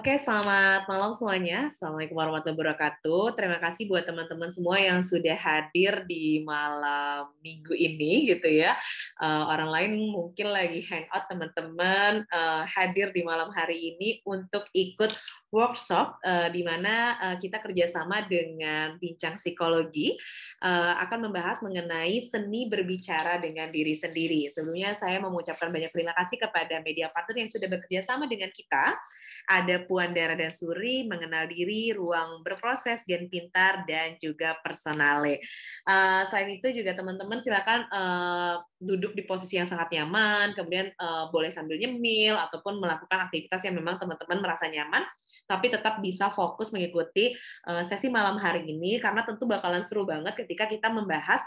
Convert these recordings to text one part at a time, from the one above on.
Oke, selamat malam semuanya. Assalamualaikum warahmatullahi wabarakatuh. Terima kasih buat teman-teman semua yang sudah hadir di malam minggu ini, gitu ya. Orang lain mungkin lagi hangout, teman-teman hadir di malam hari ini untuk ikut workshop di mana kita kerjasama dengan Bincang Psikologi akan membahas mengenai seni berbicara dengan diri sendiri. Sebelumnya saya mengucapkan banyak terima kasih kepada media partner yang sudah bekerja sama dengan kita. Ada Puan Dara dan Suri, Mengenal Diri, Ruang Berproses, Gen Pintar, dan juga Personale. Selain itu juga teman-teman silakan duduk di posisi yang sangat nyaman, kemudian boleh sambil nyemil, ataupun melakukan aktivitas yang memang teman-teman merasa nyaman, tapi tetap bisa fokus mengikuti sesi malam hari ini, karena tentu bakalan seru banget ketika kita membahas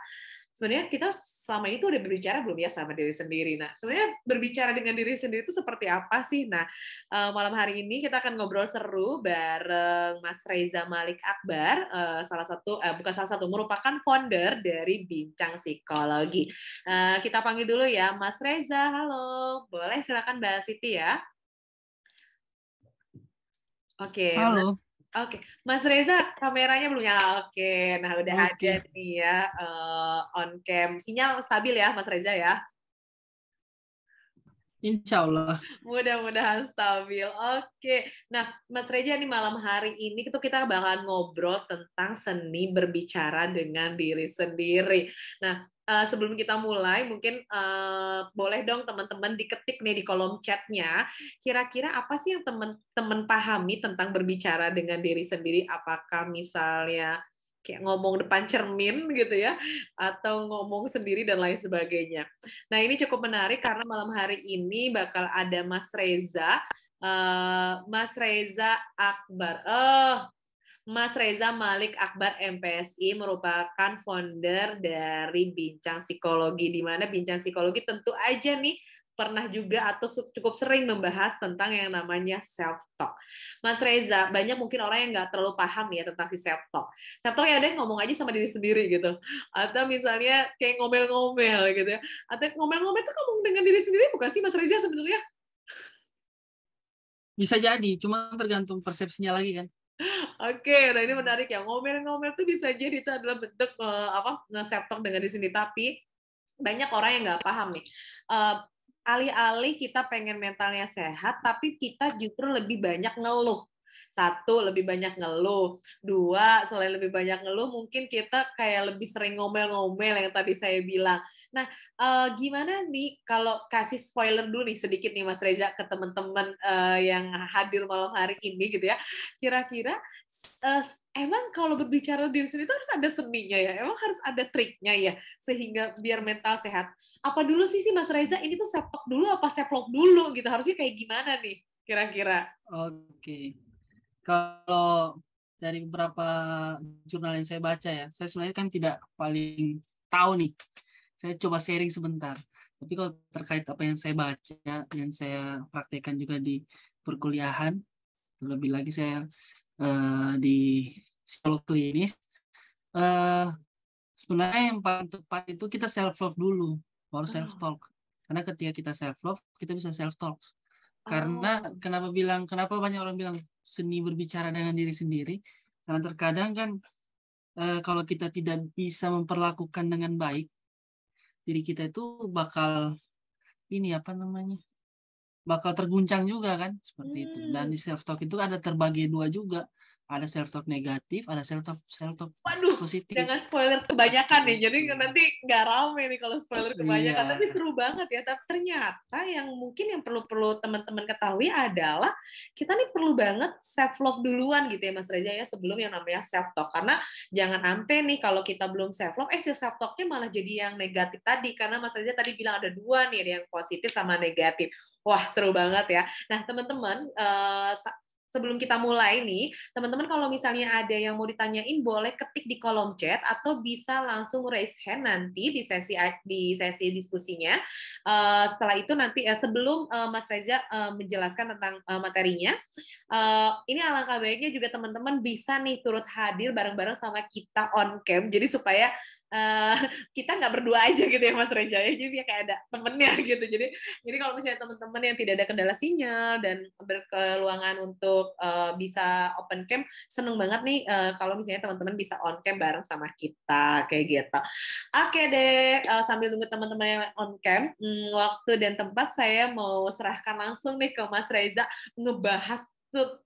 sebenarnya kita selama itu udah berbicara belum ya sama diri sendiri. Nah, sebenarnya berbicara dengan diri sendiri itu seperti apa sih? Nah, malam hari ini kita akan ngobrol seru bareng Mas Reza Malik Akbar, bukan salah satu, merupakan founder dari Bincang Psikologi. Kita panggil dulu ya, Mas Reza. Halo, boleh silakan Mbak Siti ya. Oke, Halo, Oke, Mas Reza, kameranya belum nyala. Oke, nah udah ada oke, nih ya on cam. Sinyal stabil ya, Mas Reza ya. Insya Allah. Mudah-mudahan stabil. Oke, nah Mas Reza nih malam hari ini itu kita bakalan ngobrol tentang seni berbicara dengan diri sendiri. Nah, sebelum kita mulai, mungkin boleh dong teman-teman diketik nih di kolom chatnya, kira-kira apa sih yang teman-teman pahami tentang berbicara dengan diri sendiri? Apakah misalnya kayak ngomong depan cermin gitu ya, atau ngomong sendiri dan lain sebagainya. Nah, ini cukup menarik karena malam hari ini bakal ada Mas Reza, Mas Reza Akbar. Mas Reza Malik Akbar MPSI merupakan founder dari Bincang Psikologi, di mana Bincang Psikologi tentu aja nih pernah juga atau cukup sering membahas tentang yang namanya self-talk. Mas Reza, banyak mungkin orang yang nggak terlalu paham ya tentang si self-talk. Self-talk ya ada ngomong aja sama diri sendiri gitu. Atau misalnya kayak ngomel-ngomel gitu ya. Atau ngomel-ngomel itu ngomong dengan diri sendiri bukan sih Mas Reza sebenarnya? Bisa jadi, cuma tergantung persepsinya lagi kan. Oke, nah ini menarik ya. Ngomel-ngomel tuh bisa jadi itu adalah bentuk nge-self-talk dengan diri sendiri. Tapi banyak orang yang nggak paham nih. Eh, Alih-alih kita pengen mentalnya sehat, tapi kita justru lebih banyak ngeluh. Satu, lebih banyak ngeluh. Dua, selain lebih banyak ngeluh, mungkin kita kayak lebih sering ngomel-ngomel yang tadi saya bilang. Nah, gimana nih kalau kasih spoiler dulu nih sedikit nih Mas Reza ke teman-teman yang hadir malam hari ini gitu ya. Kira-kira uh, emang kalau berbicara diri sendiri itu harus ada seninya ya? Emang harus ada triknya ya? Sehingga biar mental sehat. Apa dulu sih Mas Reza, ini tuh self talk dulu apa self love dulu gitu, harusnya kayak gimana nih kira-kira? Oke, kalau dari beberapa jurnal yang saya baca ya, saya sebenarnya kan tidak paling tahu nih. Saya coba sharing sebentar. Tapi kalau terkait apa yang saya baca, yang saya praktekkan juga di perkuliahan, lebih lagi saya di psikolog klinis, eh, sebenarnya yang paling tepat itu kita self love dulu, baru self Oh, talk. Karena ketika kita self love, kita bisa self talk. Karena oh, kenapa banyak orang bilang seni berbicara dengan diri sendiri? Karena terkadang kan kalau kita tidak bisa memperlakukan dengan baik, diri kita itu bakal ini apa namanya? Bakal terguncang juga kan seperti itu. Dan hmm. di self talk itu ada terbagi dua juga. Ada self talk negatif, ada self talk Waduh, positif. jangan spoiler kebanyakan nih. Jadi Gitu. nanti nggak rame nih kalau spoiler Iya. kebanyakan. Tapi seru banget ya. Tapi ternyata yang mungkin yang perlu teman-teman ketahui adalah kita nih perlu banget self love duluan gitu ya Mas Reza ya, sebelum yang namanya self talk. Karena jangan sampai nih kalau kita belum self love, si self talknya malah jadi yang negatif tadi. Karena Mas Reza tadi bilang ada dua nih, ada yang positif sama negatif. Wah, seru banget ya. Nah, teman-teman, sebelum kita mulai nih, teman-teman kalau misalnya ada yang mau ditanyain boleh ketik di kolom chat atau bisa langsung raise hand nanti di sesi diskusinya. Setelah itu nanti sebelum Mas Reza menjelaskan tentang materinya, ini alangkah baiknya juga teman-teman bisa nih turut hadir bareng-bareng sama kita on cam. Jadi supaya kita nggak berdua aja gitu ya Mas Reza ya, jadi kayak ada temennya gitu. Jadi kalau misalnya teman-teman yang tidak ada kendala sinyal dan berkeluangan untuk bisa open cam, seneng banget nih kalau misalnya teman-teman bisa on cam bareng sama kita kayak gitu. Oke deh, sambil tunggu teman-teman yang on cam, waktu dan tempat saya mau serahkan langsung nih ke Mas Reza ngebahas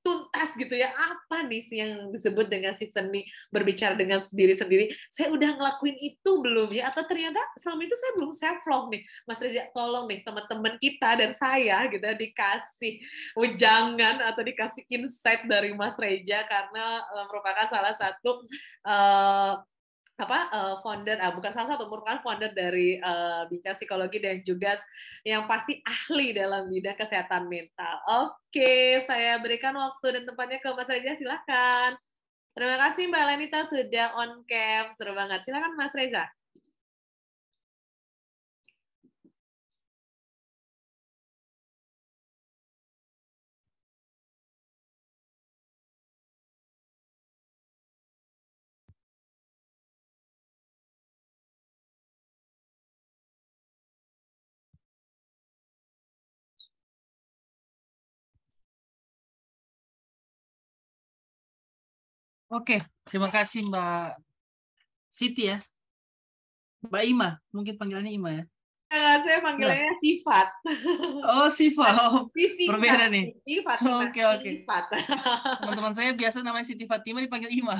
tuntas gitu ya, apa nih sih yang disebut dengan season nih berbicara dengan diri sendiri. Saya udah ngelakuin itu belum ya, atau ternyata selama itu saya belum self vlog nih. Mas Reza tolong nih teman-teman kita dan saya gitu ya, dikasih wejangan atau dikasih insight dari Mas Reza, karena merupakan salah satu founder, bukan salah satu, merupakan founder dari Bincang Psikologi dan juga yang pasti ahli dalam bidang kesehatan mental. Oke, saya berikan waktu dan tempatnya ke Mas Reza, silakan. Terima kasih Mbak Lenita sudah on cam, seru banget. Silakan Mas Reza. Oke, terima kasih Mbak Siti ya. Mbak Ima, mungkin panggilannya Ima ya. Saya Benar. panggilannya Sifat. Oh, Siva. Oh, Sifat, berbeda nih. Siti Fatimah, Oke, oke. Sifat. Teman-teman saya biasa namanya Siti Fatima dipanggil Ima.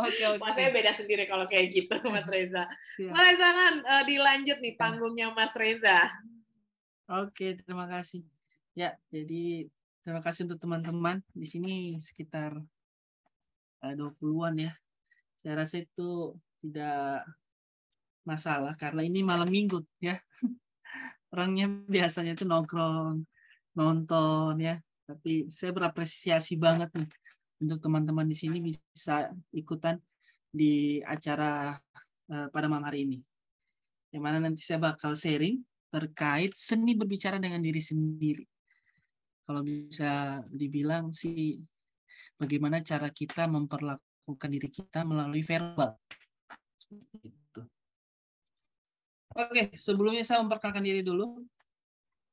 Oke, Wah, saya oke. beda sendiri kalau kayak gitu, Mas Reza. Siap. Mulai jangan dilanjut nih Ya. panggungnya Mas Reza. Oke, terima kasih. Ya, jadi terima kasih untuk teman-teman di sini sekitar 20-an ya. Saya rasa itu tidak masalah karena ini malam minggu ya. Orangnya biasanya itu nongkrong, nonton ya. Tapi saya berapresiasi banget nih untuk teman-teman di sini bisa ikutan di acara pada malam hari ini. Yang mana nanti saya bakal sharing terkait seni berbicara dengan diri sendiri. Kalau bisa dibilang sih bagaimana cara kita memperlakukan diri kita melalui verbal. Gitu. Oke, sebelumnya saya memperkenalkan diri dulu.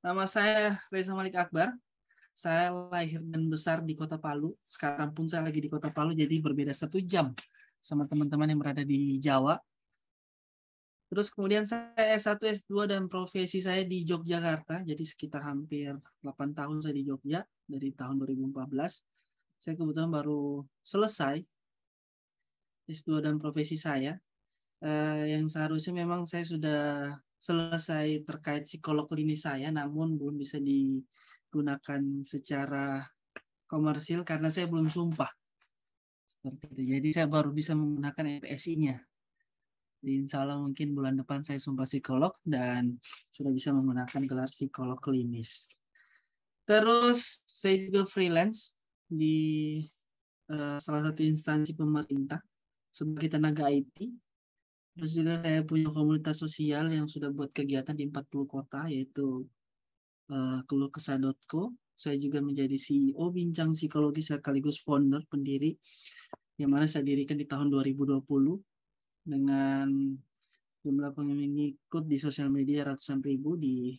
Nama saya Reza Malik Akbar. Saya lahir dan besar di Kota Palu. Sekarang pun saya lagi di Kota Palu, jadi berbeda 1 jam sama teman-teman yang berada di Jawa. Terus kemudian saya S1, S2 dan profesi saya di Yogyakarta. Jadi sekitar hampir 8 tahun saya di Jogja dari tahun 2014. Saya kebetulan baru selesai S2 dan profesi saya. Yang seharusnya memang saya sudah selesai terkait psikolog klinis saya, namun belum bisa digunakan secara komersil karena saya belum sumpah. Seperti itu. Jadi saya baru bisa menggunakan FSI-nya. Insya Allah mungkin bulan depan saya sumpah psikolog dan sudah bisa menggunakan gelar psikolog klinis. Terus saya juga freelance di salah satu instansi pemerintah sebagai tenaga IT. Terus juga saya punya komunitas sosial yang sudah buat kegiatan di 40 kota, yaitu keluhkesah.co. Saya juga menjadi CEO Bincang Psikologi sekaligus founder pendiri, yang mana saya dirikan di tahun 2020 dengan jumlah pengikut di sosial media ratusan ribu di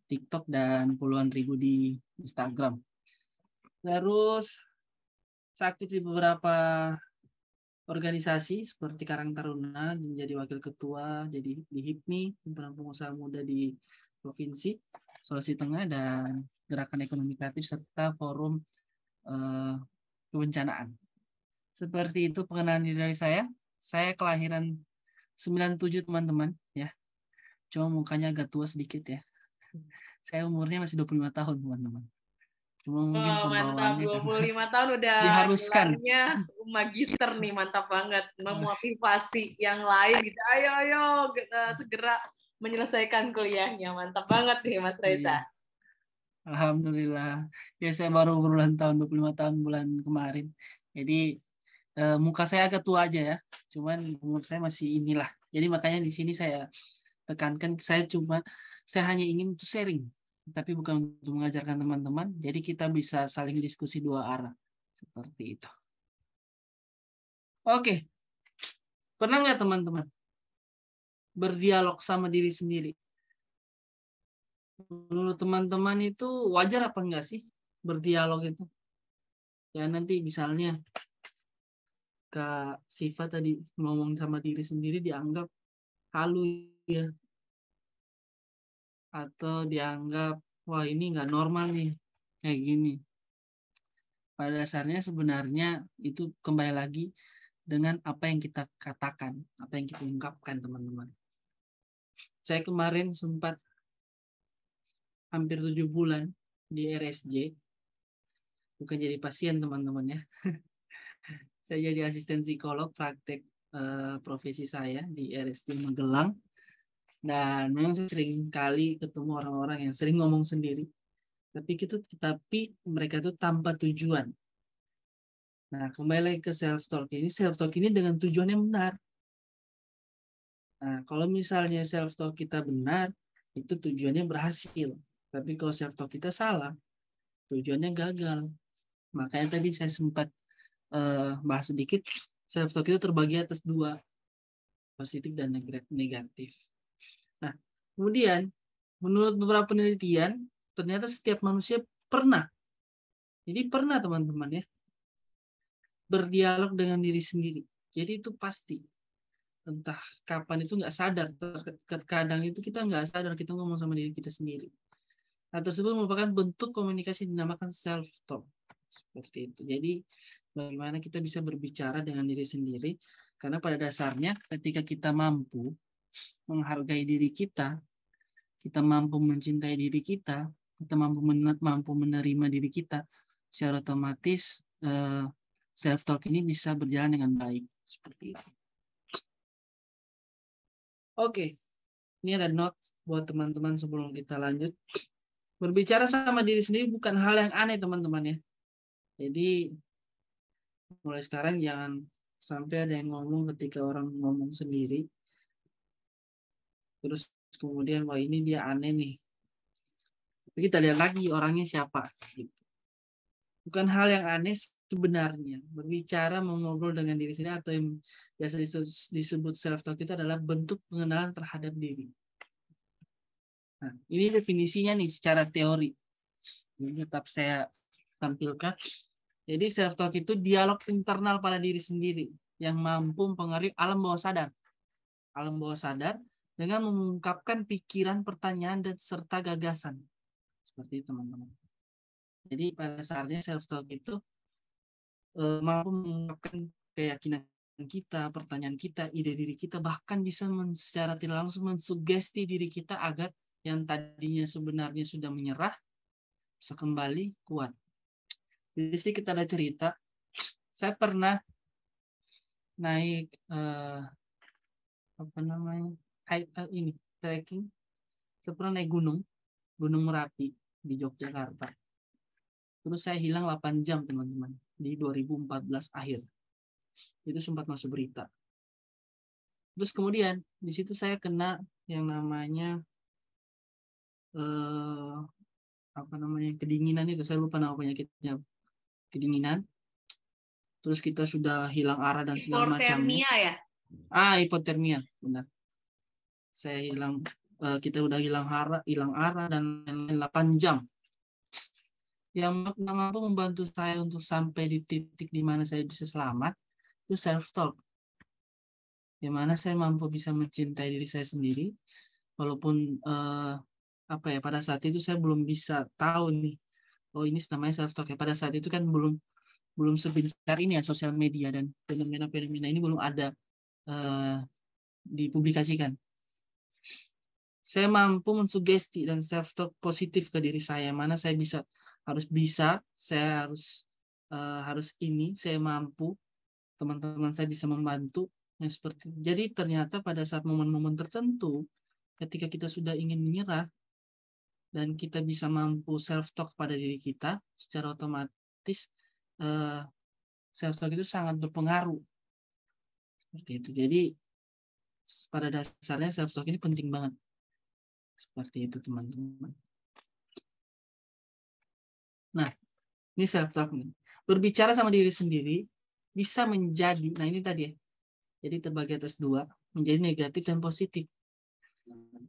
TikTok dan puluhan ribu di Instagram. Terus saya aktif di beberapa organisasi seperti Karang Taruna, menjadi wakil ketua, jadi di HIPMI, Himpunan Pengusaha Muda di Provinsi Sulawesi Tengah, dan Gerakan Ekonomi Kreatif serta Forum Kebencanaan. Seperti itu pengenalan diri dari saya. Saya kelahiran 97 teman-teman ya. Cuma mukanya agak tua sedikit ya. Saya umurnya masih 25 tahun teman-teman. Cuma mungkin Mantap, pembawaannya 25 tahun udah diharuskan. gelarnya magister nih, mantap banget. Memotivasi yang lain gitu. Ayo, segera menyelesaikan kuliahnya. Mantap banget nih Mas Reza. Alhamdulillah. Ya saya baru berulang tahun 25 tahun bulan kemarin. Jadi muka saya agak tua aja ya. Cuman umur saya masih inilah. Jadi makanya di sini saya tekankan saya hanya ingin untuk sharing, tapi bukan untuk mengajarkan teman-teman. Jadi kita bisa saling diskusi dua arah. Seperti itu. Oke. Pernah nggak teman-teman berdialog sama diri sendiri. Menurut teman-teman itu wajar apa enggak sih berdialog itu? Ya nanti misalnya Kak Siva tadi ngomong sama diri sendiri dianggap halu ya, atau dianggap wah ini nggak normal nih kayak gini. Pada dasarnya sebenarnya itu kembali lagi dengan apa yang kita katakan, apa yang kita ungkapkan teman-teman. Saya kemarin sempat hampir 7 bulan di RSJ, bukan jadi pasien teman-teman ya. Saya jadi asisten psikolog praktek profesi saya di RSJ Magelang. Dan memang saya sering kali ketemu orang-orang yang sering ngomong sendiri. Tapi mereka itu tanpa tujuan. Nah, kembali lagi ke self-talk ini. Self-talk ini dengan tujuan yang benar. Nah, kalau misalnya self-talk kita benar, itu tujuannya berhasil. Tapi kalau self-talk kita salah, tujuannya gagal. Makanya tadi saya sempat bahas sedikit, self-talk itu terbagi atas 2, positif dan negatif. Nah, kemudian menurut beberapa penelitian, ternyata setiap manusia pernah, jadi pernah teman-teman ya, berdialog dengan diri sendiri. Jadi itu pasti. Entah kapan itu nggak sadar, kadang itu kita nggak sadar kita ngomong sama diri kita sendiri. Hal tersebut merupakan bentuk komunikasi dinamakan self-talk. Seperti itu. Jadi bagaimana kita bisa berbicara dengan diri sendiri, karena pada dasarnya ketika kita mampu menghargai diri kita mampu mencintai diri kita mampu menerima diri kita, secara otomatis self-talk ini bisa berjalan dengan baik. Seperti itu. Oke, ini ada note buat teman-teman sebelum kita lanjut. Berbicara sama diri sendiri bukan hal yang aneh teman-teman ya. Jadi mulai sekarang jangan sampai ada yang ngomong ketika orang ngomong sendiri, terus kemudian wah ini dia aneh nih. Kita lihat lagi orangnya siapa. Gitu. Bukan hal yang aneh sebenarnya. Berbicara, mengobrol dengan diri sendiri atau yang biasa disebut self-talk itu adalah bentuk pengenalan terhadap diri. Nah, ini definisinya nih secara teori. Ini tetap saya tampilkan. Jadi self-talk itu dialog internal pada diri sendiri yang mampu mempengaruhi alam bawah sadar. Alam bawah sadar dengan mengungkapkan pikiran, pertanyaan, dan serta gagasan. Seperti itu teman-teman. Jadi pada dasarnya self-talk itu mampu mengungkapkan keyakinan kita, pertanyaan kita, ide diri kita, bahkan bisa secara tidak langsung mensugesti diri kita agar yang tadinya sebenarnya sudah menyerah bisa kembali kuat. Jadi sih kita ada cerita, saya pernah naik ini trekking, saya pernah naik Gunung Merapi di Yogyakarta. Terus saya hilang 8 jam teman-teman di 2014 akhir. Itu sempat masuk berita. Terus kemudian di situ saya kena yang namanya kedinginan itu, saya lupa nama penyakitnya, kedinginan. Terus kita sudah hilang arah dan segala macamnya. Hipotermia ya? Hipotermia, benar. Kita udah hilang arah dan 8 jam. Yang mampu membantu saya untuk sampai di titik di mana saya bisa selamat itu self-talk. Di mana saya mampu bisa mencintai diri saya sendiri, walaupun pada saat itu saya belum bisa tahu nih, oh ini namanya self-talk ya. Pada saat itu kan belum sebesar ini ya sosial media, dan fenomena-fenomena ini belum ada dipublikasikan. Saya mampu mensugesti dan self-talk positif ke diri saya, mana saya saya mampu, teman-teman saya bisa membantu. Nah, jadi ternyata pada saat momen-momen tertentu, ketika kita sudah ingin menyerah dan kita bisa mampu self-talk pada diri kita, secara otomatis self-talk itu sangat berpengaruh. Seperti itu. Jadi pada dasarnya self-talk ini penting banget. Seperti itu teman-teman. Nah, ini self-talk nih. Berbicara sama diri sendiri bisa menjadi, nah ini tadi ya, jadi terbagi atas 2, menjadi negatif dan positif.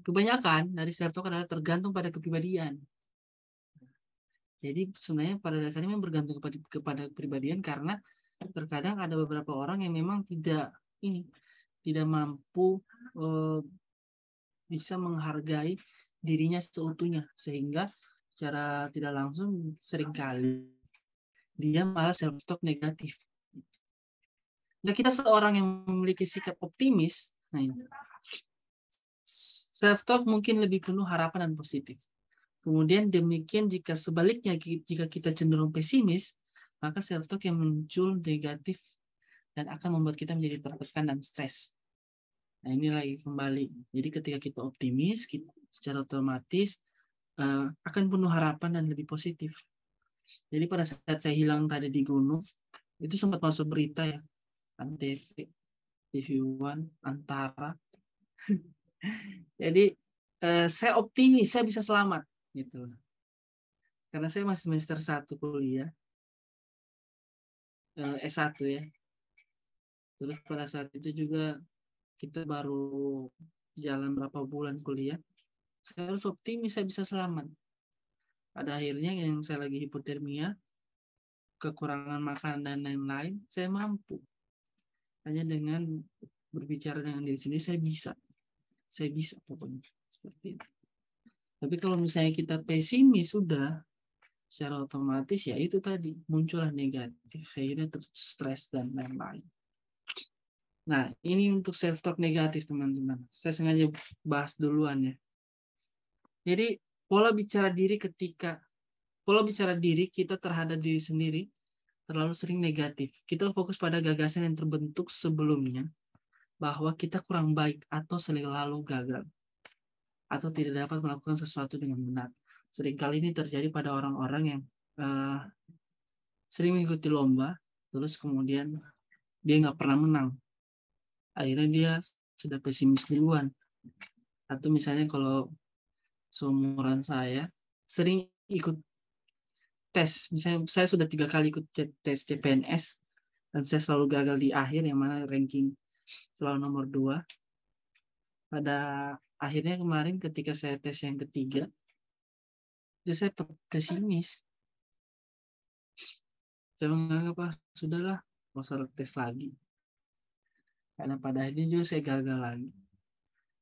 kebanyakan dari self talk adalah tergantung pada kepribadian. Jadi sebenarnya pada dasarnya memang bergantung kepada kepribadian, karena terkadang ada beberapa orang yang memang tidak mampu bisa menghargai dirinya seutuhnya, sehingga secara tidak langsung seringkali dia malah self talk negatif. Nah, kita seorang yang memiliki sikap optimis, nah ini, self talk mungkin lebih penuh harapan dan positif. Kemudian demikian jika sebaliknya, jika kita cenderung pesimis, maka self talk yang muncul negatif dan akan membuat kita menjadi tertekan dan stres. Nah, ini lagi kembali. Jadi ketika kita optimis, kita secara otomatis akan penuh harapan dan lebih positif. Jadi pada saat saya hilang tadi di gunung, itu sempat masuk berita ya, Antv, TV One, Antara. Jadi saya optimis, saya bisa selamat gitu. Karena saya masih semester 1 kuliah, S1 ya. Terus pada saat itu juga kita baru jalan berapa bulan kuliah. Saya harus optimis saya bisa selamat. Pada akhirnya yang saya lagi hipotermia, kekurangan makan dan lain-lain, saya mampu. Hanya dengan berbicara dengan diri sendiri, saya bisa pokoknya seperti itu. Tapi kalau misalnya kita pesimis sudah, secara otomatis ya itu tadi muncullah negatif, akhirnya stres dan lain-lain. Nah, ini untuk self talk negatif teman-teman. Saya sengaja bahas duluan ya. Jadi pola bicara diri kita terhadap diri sendiri terlalu sering negatif. Kita fokus pada gagasan yang terbentuk sebelumnya, bahwa kita kurang baik atau selalu gagal, atau tidak dapat melakukan sesuatu dengan benar. Seringkali ini terjadi pada orang-orang yang sering mengikuti lomba, terus kemudian dia nggak pernah menang. Akhirnya dia sudah pesimis duluan. Atau misalnya kalau seumuran saya, sering ikut tes. Misalnya saya sudah 3 kali ikut tes CPNS, dan saya selalu gagal di akhir, yang mana ranking selalu nomor 2. Pada akhirnya kemarin ketika saya tes yang ketiga, itu saya pesimis. Saya menganggap, sudahlah, nggak usah tes lagi. Karena pada akhirnya juga saya gagal lagi.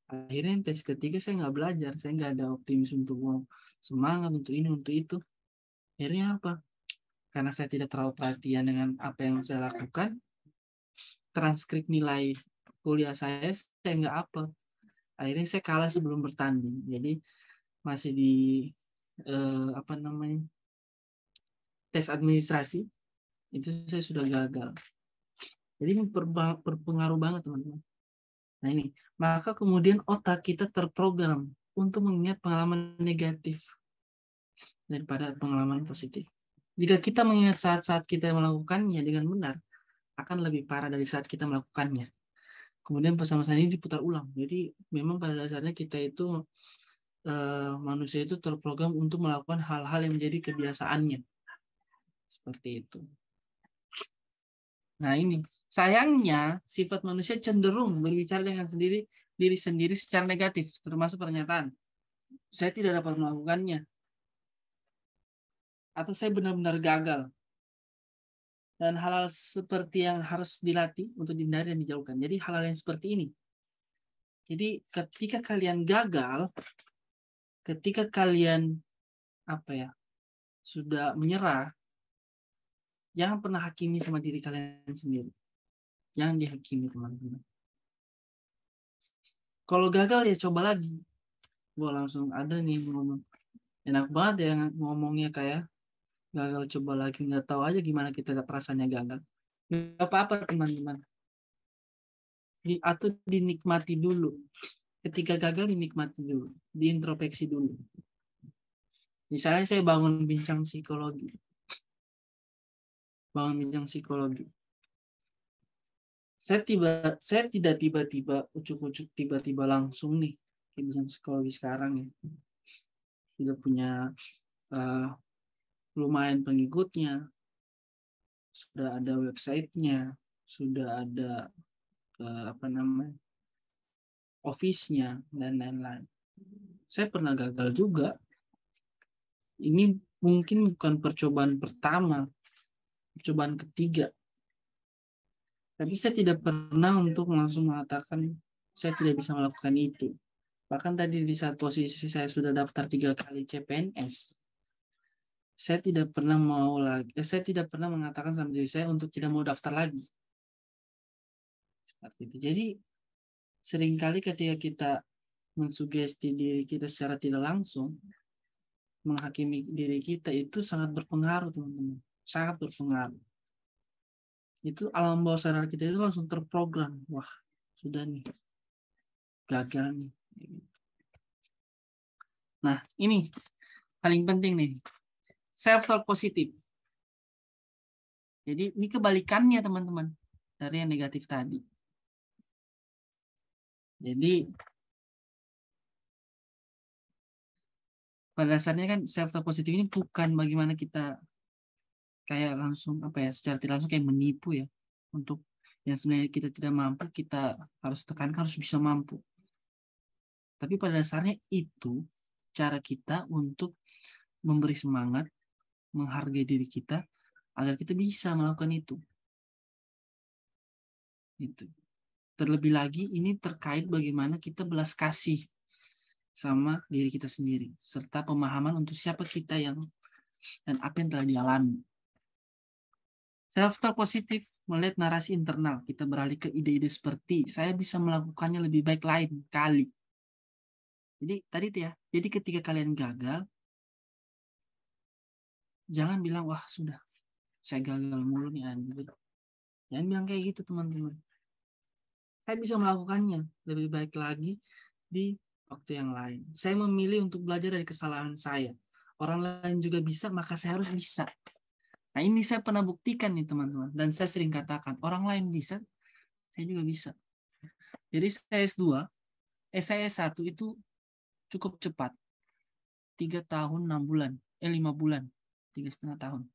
Akhirnya tes ketiga saya nggak belajar, saya nggak ada optimis untuk semangat untuk ini, untuk itu. Akhirnya apa? Karena saya tidak terlalu perhatian dengan apa yang saya lakukan, transkrip nilai kuliah saya nggak apa. Akhirnya saya kalah sebelum bertanding. Jadi masih di tes administrasi, itu saya sudah gagal. Jadi berpengaruh banget teman-teman. Nah ini, maka kemudian otak kita terprogram untuk mengingat pengalaman negatif daripada pengalaman positif. Jika kita mengingat saat-saat kita melakukannya dengan benar, akan lebih parah dari saat kita melakukannya. Kemudian pesan-pesan ini diputar ulang. Jadi memang pada dasarnya kita itu manusia itu terprogram untuk melakukan hal-hal yang menjadi kebiasaannya. Seperti itu. Nah ini, sayangnya sifat manusia cenderung berbicara dengan diri sendiri secara negatif, termasuk pernyataan, saya tidak dapat melakukannya, atau saya benar-benar gagal. Dan hal-hal seperti yang harus dilatih untuk dihindari dan dijauhkan. Jadi hal-hal yang seperti ini. Jadi ketika kalian gagal, ketika kalian sudah menyerah, jangan pernah hakimi sama diri kalian sendiri. Jangan dihakimi teman-teman. Kalau gagal ya coba lagi. Gue langsung ada nih ngomong. Enak banget ya ngomongnya kayak gagal coba lagi, nggak tahu aja gimana kita perasaannya gagal. Nggak apa-apa teman-teman. Atau dinikmati dulu. Ketika gagal dinikmati dulu, diintrospeksi dulu. Misalnya saya bangun bincang psikologi. Saya tidak tiba-tiba ucuk-ucuk tiba-tiba langsung nih ke bincang psikologi sekarang ya. Sudah punya lumayan pengikutnya, sudah ada websitenya, sudah ada office-nya dan lain-lain. Saya pernah gagal juga. Ini mungkin bukan percobaan pertama, percobaan ketiga. Tapi saya tidak pernah untuk langsung mengatakan saya tidak bisa melakukan itu. Bahkan tadi di saat posisi saya sudah daftar 3 kali CPNS, saya tidak pernah saya tidak pernah mengatakan sama diri saya untuk tidak mau daftar lagi. Seperti itu. Jadi seringkali ketika kita mensugesti diri kita secara tidak langsung, menghakimi diri kita, itu sangat berpengaruh, teman-teman. Sangat berpengaruh. Itu alam bawah sadar kita itu langsung terprogram. Wah, sudah nih. Gagal nih. Nah, ini paling penting nih. Self-talk positif. Jadi ini kebalikannya, teman-teman, dari yang negatif tadi. Jadi pada dasarnya kan self-talk positif ini bukan bagaimana kita kayak langsung secara tidak langsung kayak menipu ya, untuk yang sebenarnya kita tidak mampu kita harus tekankan, harus bisa mampu. Tapi pada dasarnya itu cara kita untuk memberi semangat, menghargai diri kita agar kita bisa melakukan itu. Gitu. Terlebih lagi ini terkait bagaimana kita belas kasih sama diri kita sendiri, serta pemahaman untuk siapa kita dan apa yang telah dialami. Self-talk positif melihat narasi internal, kita beralih ke ide-ide seperti saya bisa melakukannya lebih baik lain kali. Jadi tadi ya, jadi ketika kalian gagal, jangan bilang wah sudah saya gagal mulu nih anjir. Jangan bilang kayak gitu, teman-teman. Saya bisa melakukannya lebih baik lagi di waktu yang lain. Saya memilih untuk belajar dari kesalahan saya. Orang lain juga bisa, maka saya harus bisa. Nah, ini saya pernah buktikan nih, teman-teman. Dan saya sering katakan, orang lain bisa, saya juga bisa. Jadi saya S2, saya S1 itu cukup cepat. 3 tahun, 6 bulan. 5 bulan. 3,5 tahun.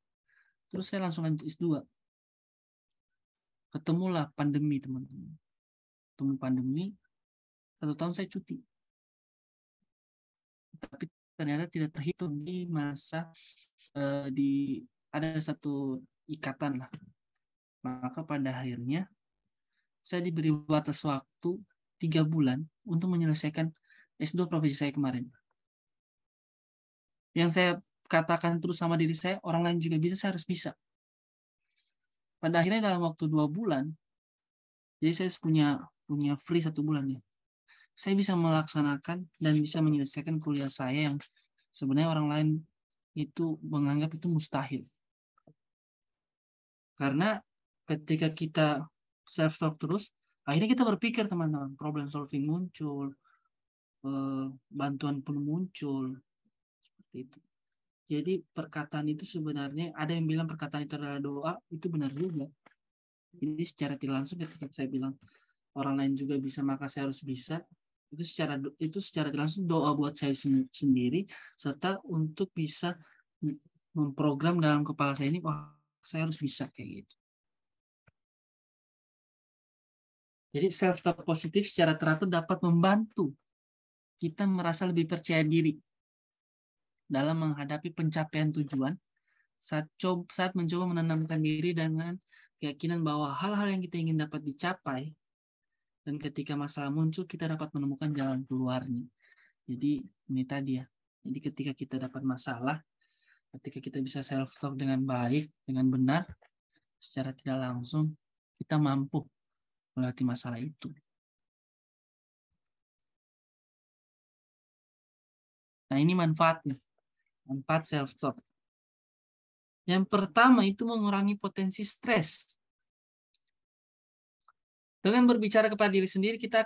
Terus saya langsung lanjut S2. Ketemulah pandemi, teman-teman. Ketemu pandemi, 1 tahun saya cuti. Tapi ternyata tidak terhitung di masa ada satu ikatan lah. Maka pada akhirnya saya diberi batas waktu 3 bulan untuk menyelesaikan S2 profesi saya kemarin. Yang saya katakan terus sama diri saya, orang lain juga bisa, saya harus bisa. Pada akhirnya dalam waktu 2 bulan, jadi saya punya free 1 bulan ya. Saya bisa melaksanakan dan bisa menyelesaikan kuliah saya yang sebenarnya orang lain itu menganggap itu mustahil. Karena ketika kita self-talk terus, akhirnya kita berpikir, teman-teman, problem solving muncul, bantuan pun muncul, seperti itu. Jadi perkataan itu sebenarnya, ada yang bilang perkataan itu adalah doa, itu benar juga. Jadi secara tidak langsung ketika saya bilang orang lain juga bisa, maka saya harus bisa, itu secara tidak langsung doa buat saya sendiri, serta untuk bisa memprogram dalam kepala saya ini, wah saya harus bisa kayak gitu. Jadi self-talk positif secara teratur dapat membantu kita merasa lebih percaya diri dalam menghadapi pencapaian tujuan saat mencoba menenangkan diri dengan keyakinan bahwa hal-hal yang kita ingin dapat dicapai, dan ketika masalah muncul kita dapat menemukan jalan keluarnya. Jadi ini tadi ya. Jadi ketika kita dapat masalah, ketika kita bisa self-talk dengan baik, dengan benar, secara tidak langsung kita mampu melewati masalah itu. Nah, ini manfaatnya. Manfaat self-talk. Yang pertama itu mengurangi potensi stres. Dengan berbicara kepada diri sendiri, kita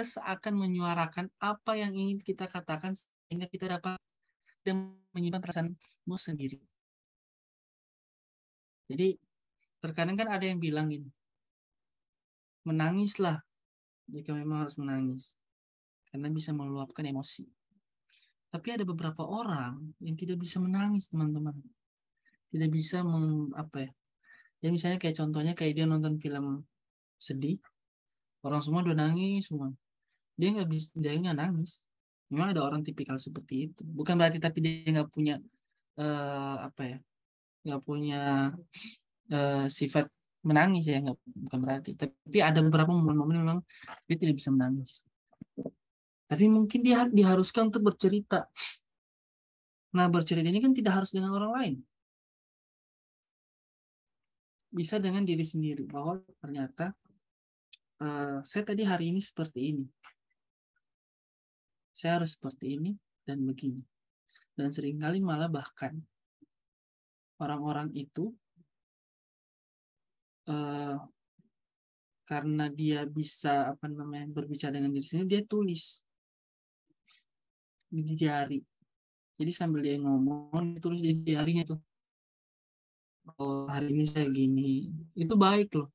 seakan menyuarakan apa yang ingin kita katakan sehingga kita dapat dan menyimpan perasaanmu sendiri. Jadi terkadang kan ada yang bilang ini, menangislah jika memang harus menangis, karena bisa meluapkan emosi. Tapi ada beberapa orang yang tidak bisa menangis, teman-teman. Tidak bisa ya misalnya kayak contohnya kayak dia nonton film sedih, orang semua udah nangis semua, dia nggak nangis, Memang ada orang tipikal seperti itu. Bukan berarti tapi dia nggak punya nggak punya sifat menangis ya, nggak, bukan berarti. Tapi ada beberapa momen-momen memang dia tidak bisa menangis. Tapi mungkin dia diharuskan untuk bercerita. Nah, bercerita ini kan tidak harus dengan orang lain. Bisa dengan diri sendiri. Bahwa ternyata saya tadi hari ini seperti ini. Saya harus seperti ini dan begini. Dan seringkali malah bahkan orang-orang itu karena dia bisa berbicara dengan diri sendiri, dia tulis di diary. Jadi sambil dia ngomong, dia tulis di diary-nya tuh. Oh, hari ini saya gini. Itu baik loh.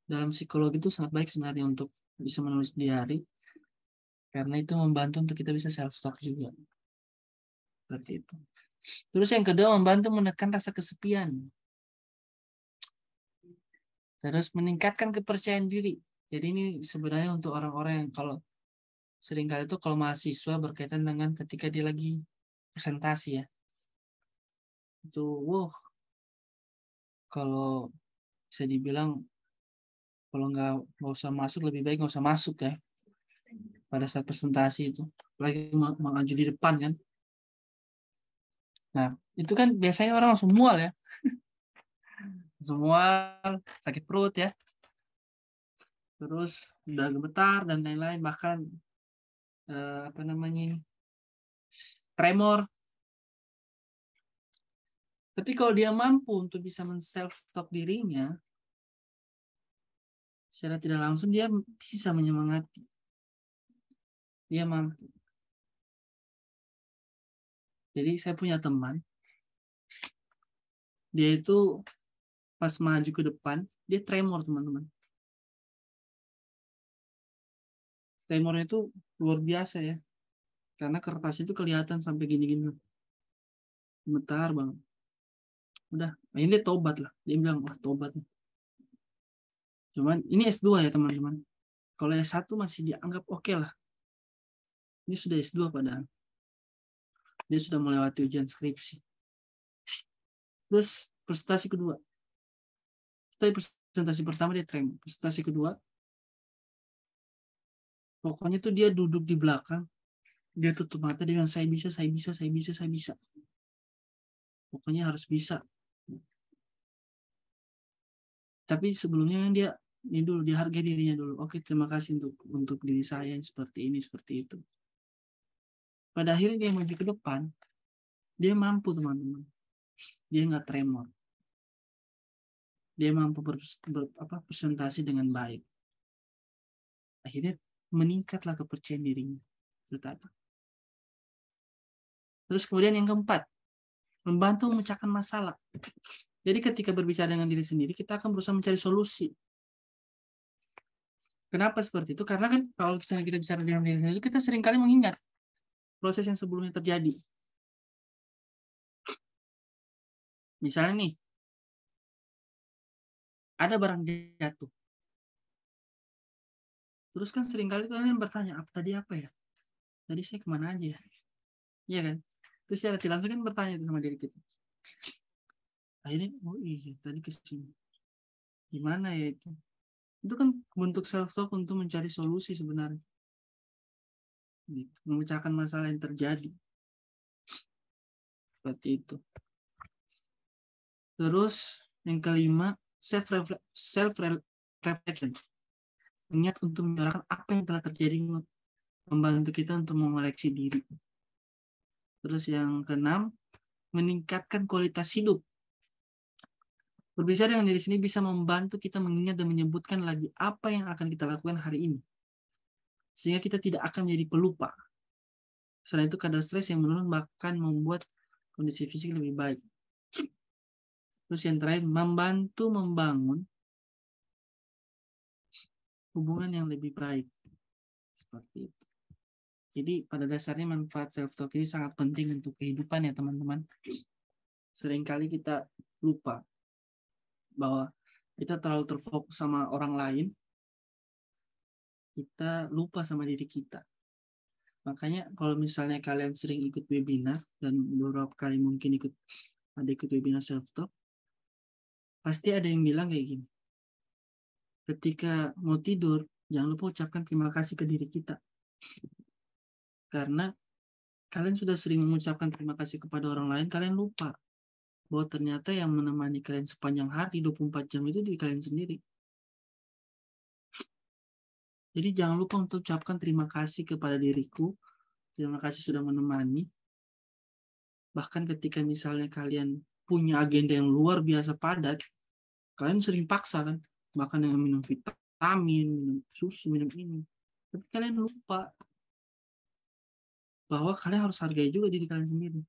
Dalam psikologi itu sangat baik sebenarnya untuk bisa menulis diary, karena itu membantu untuk kita bisa self-talk juga. Seperti itu. Terus yang kedua, membantu menekan rasa kesepian. Terus meningkatkan kepercayaan diri. Jadi ini sebenarnya untuk orang-orang yang kalau seringkali itu kalau mahasiswa berkaitan dengan ketika dia lagi presentasi ya. Itu kalau bisa dibilang kalau nggak usah masuk, lebih baik nggak usah masuk ya pada saat presentasi itu. Lagi maju di depan kan. Nah, itu kan biasanya orang langsung mual ya. Semua sakit perut ya. Terus udah gemetar dan lain-lain, bahkan tremor. Tapi kalau dia mampu untuk bisa men-self-talk dirinya, secara tidak langsung dia bisa menyemangati. Dia mampu. Jadi saya punya teman, dia itu pas maju ke depan, dia tremor teman-teman. Tremornya itu luar biasa ya. Karena kertas itu kelihatan sampai gini-gini. Gemetar banget. Udah, ini dia tobat lah. Dia bilang, wah tobat. Cuman ini S2 ya teman-teman. Kalau S1 masih dianggap oke lah. Ini sudah S2 padahal. Dia sudah melewati ujian skripsi. Terus presentasi kedua. Tapi presentasi pertama dia tremor. Presentasi kedua, pokoknya tuh dia duduk di belakang. Dia tutup mata, dia bilang, saya bisa, saya bisa, saya bisa, saya bisa. Pokoknya harus bisa. Tapi sebelumnya dia ini dulu, dia hargai dirinya dulu. Oke, terima kasih untuk diri saya yang seperti ini, seperti itu. Pada akhirnya dia maju ke depan, dia mampu teman-teman. Dia nggak tremor. Dia mampu presentasi dengan baik. Akhirnya meningkatlah kepercayaan dirinya. Terus kemudian yang keempat, membantu memecahkan masalah. Jadi ketika berbicara dengan diri sendiri, kita akan berusaha mencari solusi. Kenapa seperti itu? Karena kan kalau misalnya kita bicara dengan diri sendiri, kita seringkali mengingat proses yang sebelumnya terjadi. Misalnya nih, ada barang jatuh. Terus kan seringkali kalian bertanya, tadi apa ya? Tadi saya kemana aja ya? Iya kan? Terus secara tidak langsung kan bertanya sama diri kita. Akhirnya, oh iya, tadi ke sini. Gimana ya itu? Itu kan bentuk self-talk untuk mencari solusi sebenarnya. Gitu. Memecahkan masalah yang terjadi. Seperti itu. Terus yang kelima, self-reflection. Niat untuk menyuarakan apa yang telah terjadi, membantu kita untuk mengoreksi diri. Terus yang keenam, meningkatkan kualitas hidup. Berbicara dengan diri sini bisa membantu kita mengingat dan menyebutkan lagi apa yang akan kita lakukan hari ini. Sehingga kita tidak akan menjadi pelupa. Selain itu, kadar stres yang menurun bahkan membuat kondisi fisik lebih baik. Terus yang terakhir, membantu membangun hubungan yang lebih baik. Seperti itu. Jadi pada dasarnya manfaat self-talk ini sangat penting untuk kehidupan ya teman-teman. Seringkali kita lupa bahwa kita terlalu terfokus sama orang lain, kita lupa sama diri kita. Makanya kalau misalnya kalian sering ikut webinar dan beberapa kali mungkin ikut webinar self talk, pasti ada yang bilang kayak gini. Ketika mau tidur, jangan lupa ucapkan terima kasih ke diri kita. Karena kalian sudah sering mengucapkan terima kasih kepada orang lain, kalian lupa bahwa ternyata yang menemani kalian sepanjang hari 24 jam itu diri kalian sendiri. Jadi jangan lupa untuk ucapkan terima kasih kepada diriku. Terima kasih sudah menemani. Bahkan ketika misalnya kalian punya agenda yang luar biasa padat, kalian sering paksa kan, bahkan dengan minum vitamin, minum susu, minum ini. Tapi kalian lupa bahwa kalian harus hargai juga diri kalian sendiri.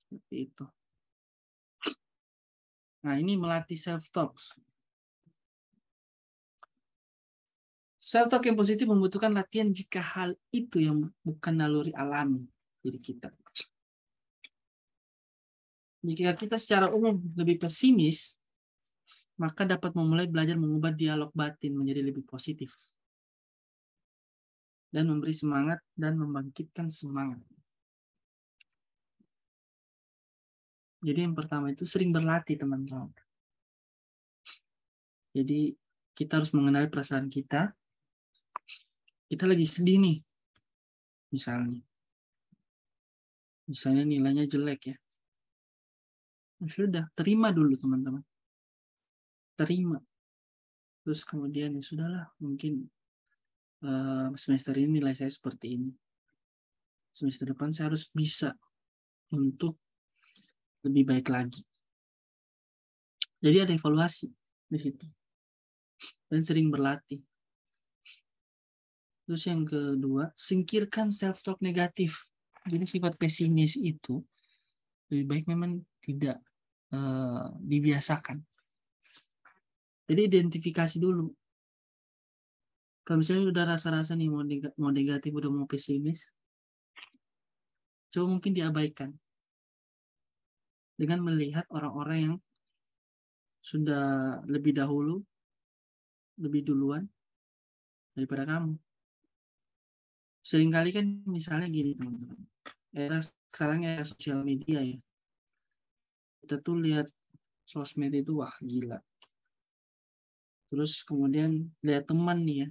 Seperti itu. Nah, ini melatih self-talk. Self-talk yang positif membutuhkan latihan jika hal itu yang bukan naluri alami diri kita. Jika kita secara umum lebih pesimis, maka dapat memulai belajar mengubah dialog batin menjadi lebih positif. Dan memberi semangat dan membangkitkan semangat. Jadi yang pertama itu sering berlatih, teman-teman. Jadi kita harus mengenali perasaan kita. Kita lagi sedih nih, misalnya. Misalnya nilainya jelek ya. Sudah, terima dulu teman-teman. Terima. Terus kemudian ya sudahlah, mungkin semester ini nilai saya seperti ini. Semester depan saya harus bisa untuk lebih baik lagi. Jadi ada evaluasi di situ. Dan sering berlatih. Terus yang kedua, singkirkan self-talk negatif. Jadi sifat pesimis itu lebih baik memang tidak dibiasakan. Jadi identifikasi dulu. Kalau misalnya udah rasa-rasa nih mau negatif, udah mau pesimis, coba mungkin diabaikan. Dengan melihat orang-orang yang sudah lebih dahulu, lebih duluan daripada kamu. Seringkali kan misalnya gini teman-teman. Sekarang ya sosial media ya. Kita tuh lihat sosmed itu wah gila. Terus kemudian lihat teman nih ya.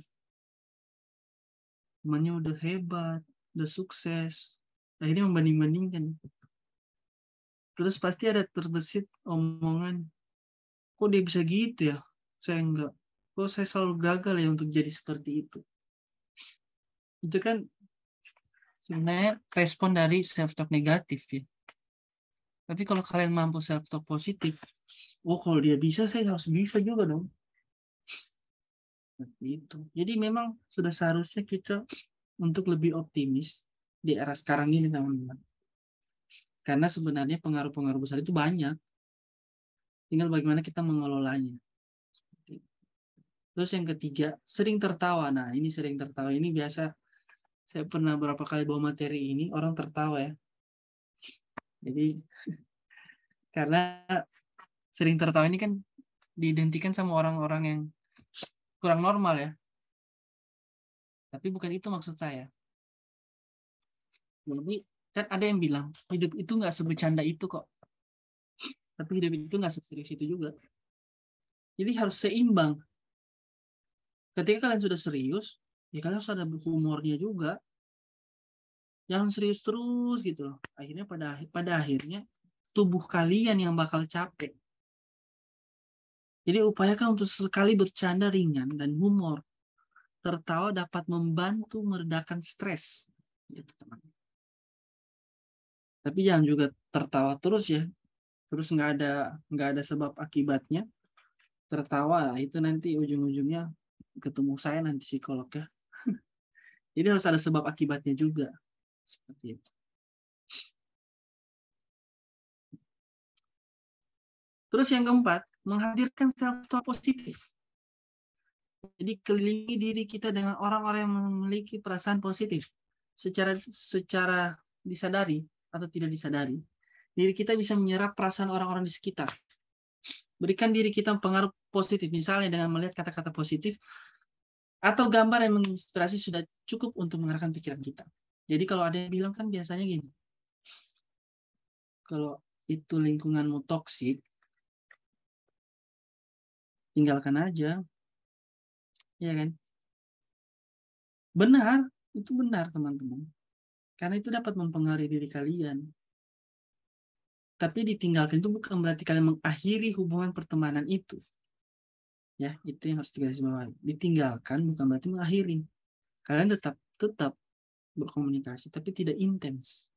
Temannya udah hebat, udah sukses. Akhirnya membanding-bandingkan. Terus pasti ada terbesit omongan, kok dia bisa gitu ya? Saya enggak. Kok saya selalu gagal ya untuk jadi seperti itu? Itu kan sebenarnya respon dari self-talk negatif ya. Tapi kalau kalian mampu self-talk positif, oh kalau dia bisa, saya harus bisa juga dong. Itu. Jadi memang sudah seharusnya kita untuk lebih optimis di era sekarang ini teman-teman. Karena sebenarnya pengaruh-pengaruh besar itu banyak. Tinggal bagaimana kita mengelolanya. Terus yang ketiga, sering tertawa. Nah, ini sering tertawa. Ini biasa, saya pernah berapa kali bawa materi ini, orang tertawa ya. Jadi, karena sering tertawa ini kan diidentikan sama orang-orang yang kurang normal ya. Tapi bukan itu maksud saya. Jadi, kan ada yang bilang, hidup itu nggak sebecanda itu kok. Tapi hidup itu nggak seserius itu juga. Jadi harus seimbang. Ketika kalian sudah serius, ya kalian harus ada humornya juga. Jangan serius terus gitu loh. Akhirnya pada akhirnya tubuh kalian yang bakal capek. Jadi upayakan untuk sesekali bercanda ringan dan humor. Tertawa dapat membantu meredakan stres. Gitu, teman. Tapi jangan juga tertawa terus ya. Terus nggak ada sebab akibatnya. Tertawa itu nanti ujung-ujungnya ketemu saya nanti psikolog ya. Jadi harus ada sebab akibatnya juga. Seperti itu. Terus yang keempat, menghadirkan self-talk positif. Jadi kelilingi diri kita dengan orang-orang yang memiliki perasaan positif. Secara disadari atau tidak disadari, diri kita bisa menyerap perasaan orang-orang di sekitar. Berikan diri kita pengaruh positif. Misalnya dengan melihat kata-kata positif, Atau gambar yang menginspirasi sudah cukup untuk mengarahkan pikiran kita. Jadi kalau ada yang bilang kan biasanya gini, kalau itu lingkunganmu toksik, tinggalkan aja, ya kan? Benar, itu benar teman-teman. Karena itu dapat mempengaruhi diri kalian. Tapi ditinggalkan itu bukan berarti kalian mengakhiri hubungan pertemanan itu. Ya, itu yang harus digarisbawahi. Ditinggalkan bukan berarti mengakhiri. Kalian tetap berkomunikasi, tapi tidak intens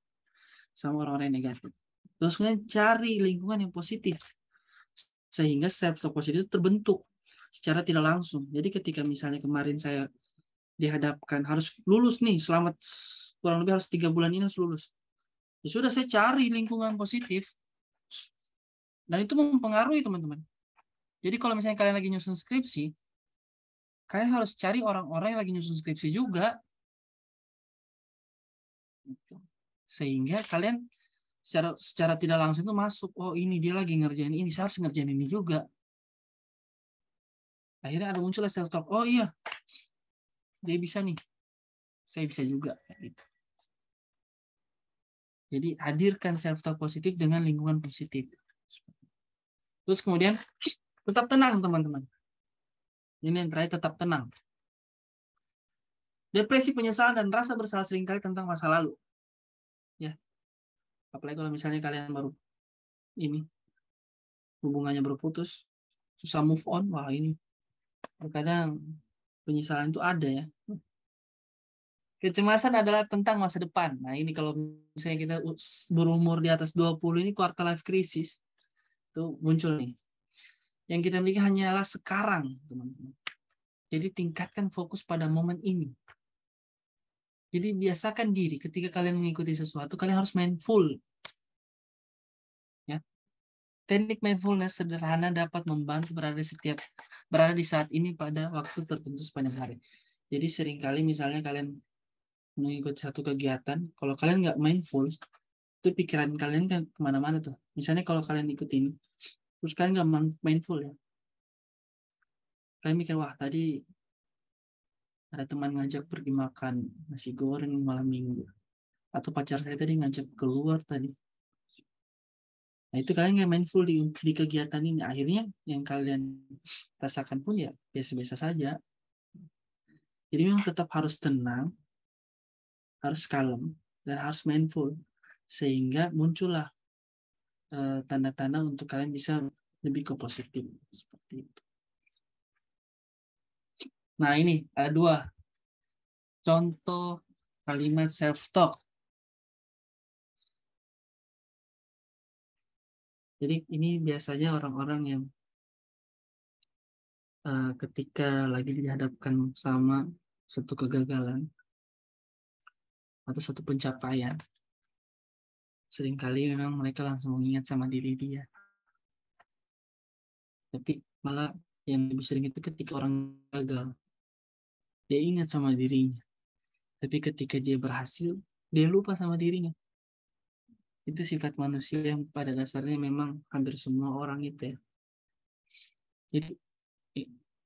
sama orang-orang yang negatif. Terus kalian cari lingkungan yang positif, sehingga self talk positif itu terbentuk secara tidak langsung. Jadi ketika misalnya kemarin saya dihadapkan harus lulus nih, selamat kurang lebih harus 3 bulan ini harus lulus. Ya sudah, saya cari lingkungan positif, dan itu mempengaruhi teman-teman. Jadi kalau misalnya kalian lagi nyusun skripsi, kalian harus cari orang-orang yang lagi nyusun skripsi juga, sehingga kalian secara tidak langsung itu masuk, oh ini dia lagi ngerjain ini, saya harus ngerjain ini juga. Akhirnya ada muncul self talk, oh iya dia bisa nih, saya bisa juga gitu. Jadi hadirkan self talk positif dengan lingkungan positif. Terus kemudian tetap tenang teman-teman. Ini yang terakhir, tetap tenang. Depresi, penyesalan, dan rasa bersalah seringkali tentang masa lalu. Ya, apalagi kalau misalnya kalian baru ini hubungannya berputus, susah move on, wah ini terkadang penyesalan itu ada ya. Kecemasan adalah tentang masa depan. Nah ini kalau misalnya kita berumur di atas 20 ini quarter life crisis, itu muncul nih. Yang kita miliki hanyalah sekarang, teman-teman. Jadi tingkatkan fokus pada momen ini. Jadi biasakan diri ketika kalian mengikuti sesuatu, kalian harus mindful. Ya. Teknik mindfulness sederhana dapat membantu berada di saat ini pada waktu tertentu sepanjang hari. Jadi seringkali misalnya kalian mengikuti satu kegiatan, kalau kalian nggak mindful, itu pikiran kalian kan kemana-mana tuh. Misalnya kalau kalian ikutin, terus kalian nggak mindful ya, kalian mikir, wah tadi ada teman ngajak pergi makan nasi goreng malam minggu, atau pacar saya tadi ngajak keluar tadi. Nah itu kalian nggak mindful di kegiatan ini, akhirnya yang kalian rasakan pun ya biasa-biasa saja. Jadi memang tetap harus tenang, harus kalem, dan harus mindful, sehingga muncullah tanda-tanda untuk kalian bisa lebih ke positif seperti itu. Nah ini ada 2 contoh kalimat self talk. Jadi ini biasanya orang-orang yang ketika lagi dihadapkan sama satu kegagalan atau satu pencapaian, seringkali memang mereka langsung mengingat sama diri dia. Tapi malah yang lebih sering itu ketika orang gagal, dia ingat sama dirinya. Tapi ketika dia berhasil, dia lupa sama dirinya. Itu sifat manusia yang pada dasarnya memang hampir semua orang itu ya. Jadi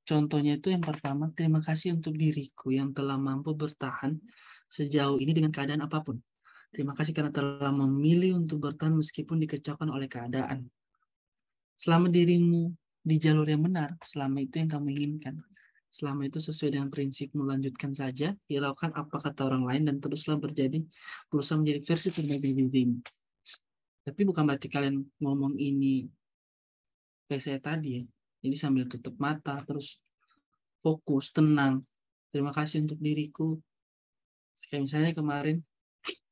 contohnya itu yang pertama, terima kasih untuk diriku yang telah mampu bertahan sejauh ini dengan keadaan apapun. Terima kasih karena telah memilih untuk bertahan meskipun dikecaukan oleh keadaan. Selama dirimu di jalur yang benar, selama itu yang kamu inginkan, selama itu sesuai dengan prinsip, melanjutkan saja, hiraukan apa kata orang lain, dan teruslah berusaha menjadi versi terbaik dari dirimu. Tapi bukan berarti kalian ngomong ini kayak saya tadi ya. Jadi sambil tutup mata, terus fokus, tenang. Terima kasih untuk diriku. Kayak misalnya kemarin,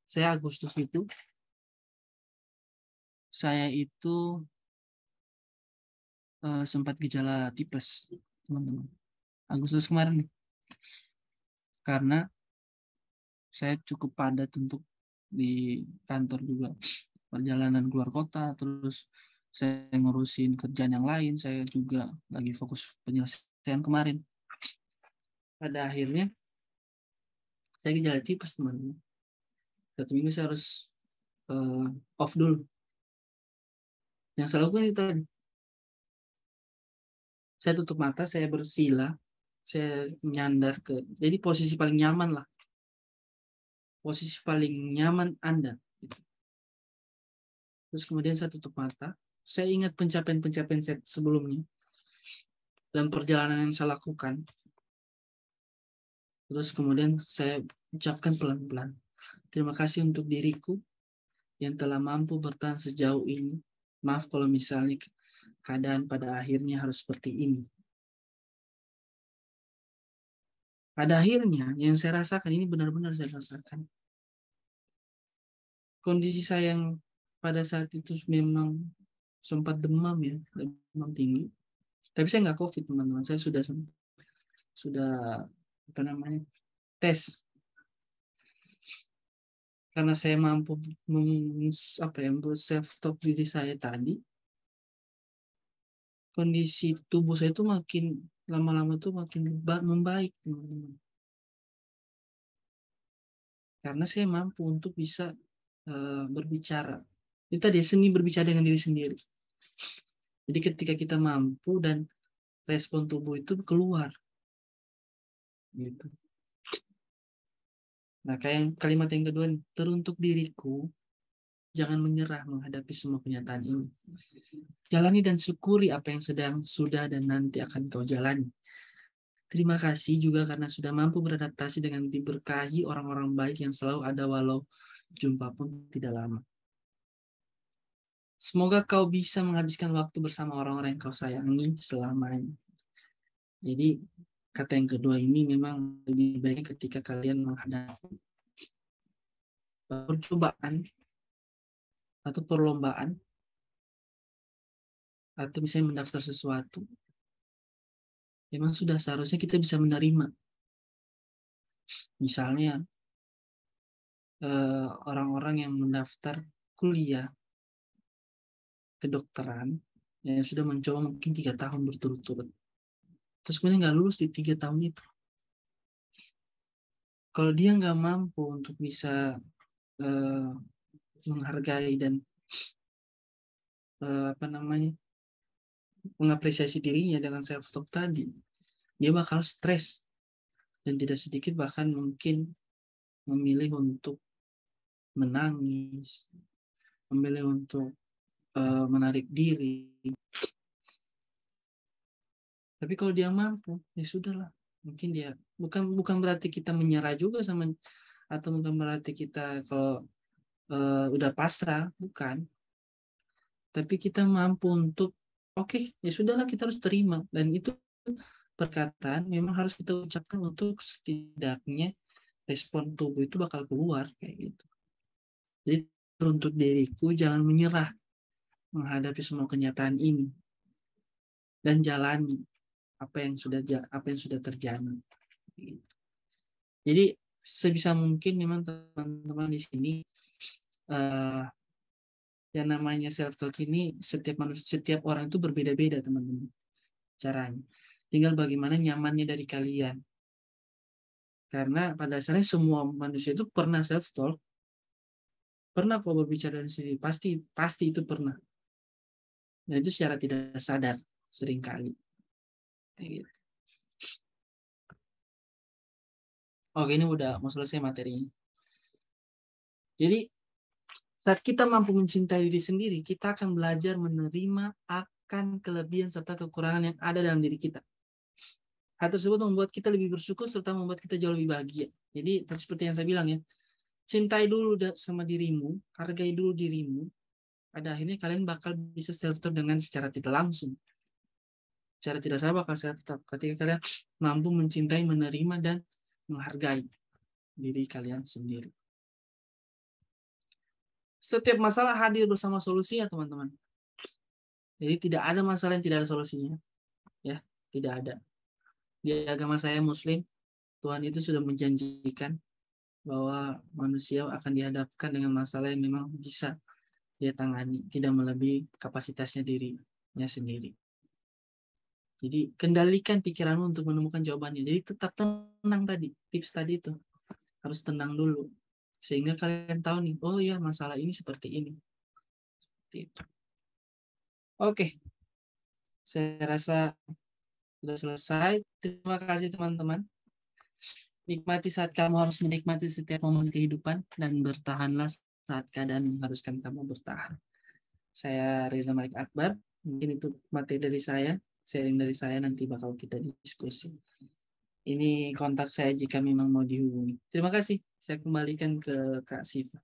saya Agustus itu, saya itu sempat gejala tipes, teman-teman. Agustus kemarin nih. Karena saya cukup padat untuk di kantor juga. Perjalanan keluar kota, terus saya ngurusin kerjaan yang lain, saya juga lagi fokus penyelesaian kemarin. Pada akhirnya, saya gejala tipes, teman-teman. 1 minggu saya harus off dulu. Yang saya lakukan itu tadi. Saya tutup mata, saya bersila, saya nyandar ke, jadi posisi paling nyaman lah, posisi paling nyaman Anda. Terus kemudian saya tutup mata, saya ingat pencapaian-pencapaian saya sebelumnya dan perjalanan yang saya lakukan. Terus kemudian saya ucapkan pelan-pelan, terima kasih untuk diriku yang telah mampu bertahan sejauh ini. Maaf kalau misalnya keadaan pada akhirnya harus seperti ini. Pada akhirnya yang saya rasakan ini benar-benar saya rasakan. Kondisi saya yang pada saat itu memang sempat demam ya, demam tinggi. Tapi saya nggak COVID teman-teman, saya sudah apa namanya tes, karena saya mampu self talk diri saya tadi. Kondisi tubuh saya itu makin lama-lama tuh makin membaik teman-teman, karena saya mampu untuk bisa berbicara. Itu tadi seni berbicara dengan diri sendiri. Jadi ketika kita mampu dan respon tubuh itu keluar gitu. Nah, kayak kalimat yang kedua, teruntuk diriku, jangan menyerah menghadapi semua kenyataan ini. Jalani dan syukuri apa yang sudah dan nanti akan kau jalani. Terima kasih juga karena sudah mampu beradaptasi dengan diberkahi orang-orang baik yang selalu ada walau jumpa pun tidak lama. Semoga kau bisa menghabiskan waktu bersama orang-orang yang kau sayangi selamanya. Jadi kata yang kedua ini memang lebih baik ketika kalian menghadapi percobaan atau perlombaan atau misalnya mendaftar sesuatu. Memang sudah seharusnya kita bisa menerima. Misalnya orang-orang yang mendaftar kuliah kedokteran yang sudah mencoba mungkin 3 tahun berturut-turut. Terus kemudian nggak lulus di 3 tahun itu. Kalau dia nggak mampu untuk bisa menghargai dan apa namanya mengapresiasi dirinya dengan self talk tadi, dia bakal stres dan tidak sedikit bahkan mungkin memilih untuk menangis, memilih untuk menarik diri. Tapi kalau dia mampu, ya sudahlah. Mungkin dia bukan berarti kita menyerah juga sama, atau bukan berarti kita kalau udah pasrah, bukan. Tapi kita mampu untuk oke, ya sudahlah, kita harus terima, dan itu perkataan memang harus kita ucapkan untuk setidaknya respon tubuh itu bakal keluar kayak gitu. Jadi untuk diriku jangan menyerah menghadapi semua kenyataan ini dan jalani apa yang sudah terjadi. Jadi sebisa mungkin memang teman-teman di sini yang namanya self talk ini setiap orang itu berbeda-beda teman-teman caranya. Tinggal bagaimana nyamannya dari kalian. Karena pada dasarnya semua manusia itu pernah self talk, pernah kok berbicara dengan sendiri, pasti itu pernah. Dan itu secara tidak sadar seringkali. Gitu. Oke, ini udah mau selesai materinya. Jadi saat kita mampu mencintai diri sendiri, kita akan belajar menerima akan kelebihan serta kekurangan yang ada dalam diri kita. Hal tersebut membuat kita lebih bersyukur serta membuat kita jauh lebih bahagia. Jadi seperti yang saya bilang ya, cintai dulu sama dirimu, hargai dulu dirimu. Pada akhirnya kalian bakal bisa self-talk dengan secara tidak langsung. Secara tidak sadar bakal self-talk ketika kalian mampu mencintai, menerima, dan menghargai diri kalian sendiri. Setiap masalah hadir bersama solusinya, teman-teman. Jadi tidak ada masalah yang tidak ada solusinya. Ya, tidak ada. Di agama saya Muslim, Tuhan itu sudah menjanjikan bahwa manusia akan dihadapkan dengan masalah yang memang bisa dia tangani, tidak melebihi kapasitasnya dirinya sendiri. Jadi kendalikan pikiranmu untuk menemukan jawabannya. Jadi tetap tenang tadi, tips tadi itu. Harus tenang dulu. Sehingga kalian tahu nih, oh ya masalah ini seperti ini. Seperti itu. Oke. Saya rasa Sudah selesai. Terima kasih teman-teman. Nikmati saat kamu harus menikmati setiap momen kehidupan dan bertahanlah saat keadaan mengharuskan kamu bertahan. Saya Reza Malik Akbar. Mungkin itu materi dari saya, sharing dari saya, nanti bakal kita diskusi. Ini kontak saya jika memang mau dihubungi. Terima kasih. Saya kembalikan ke Kak Siva.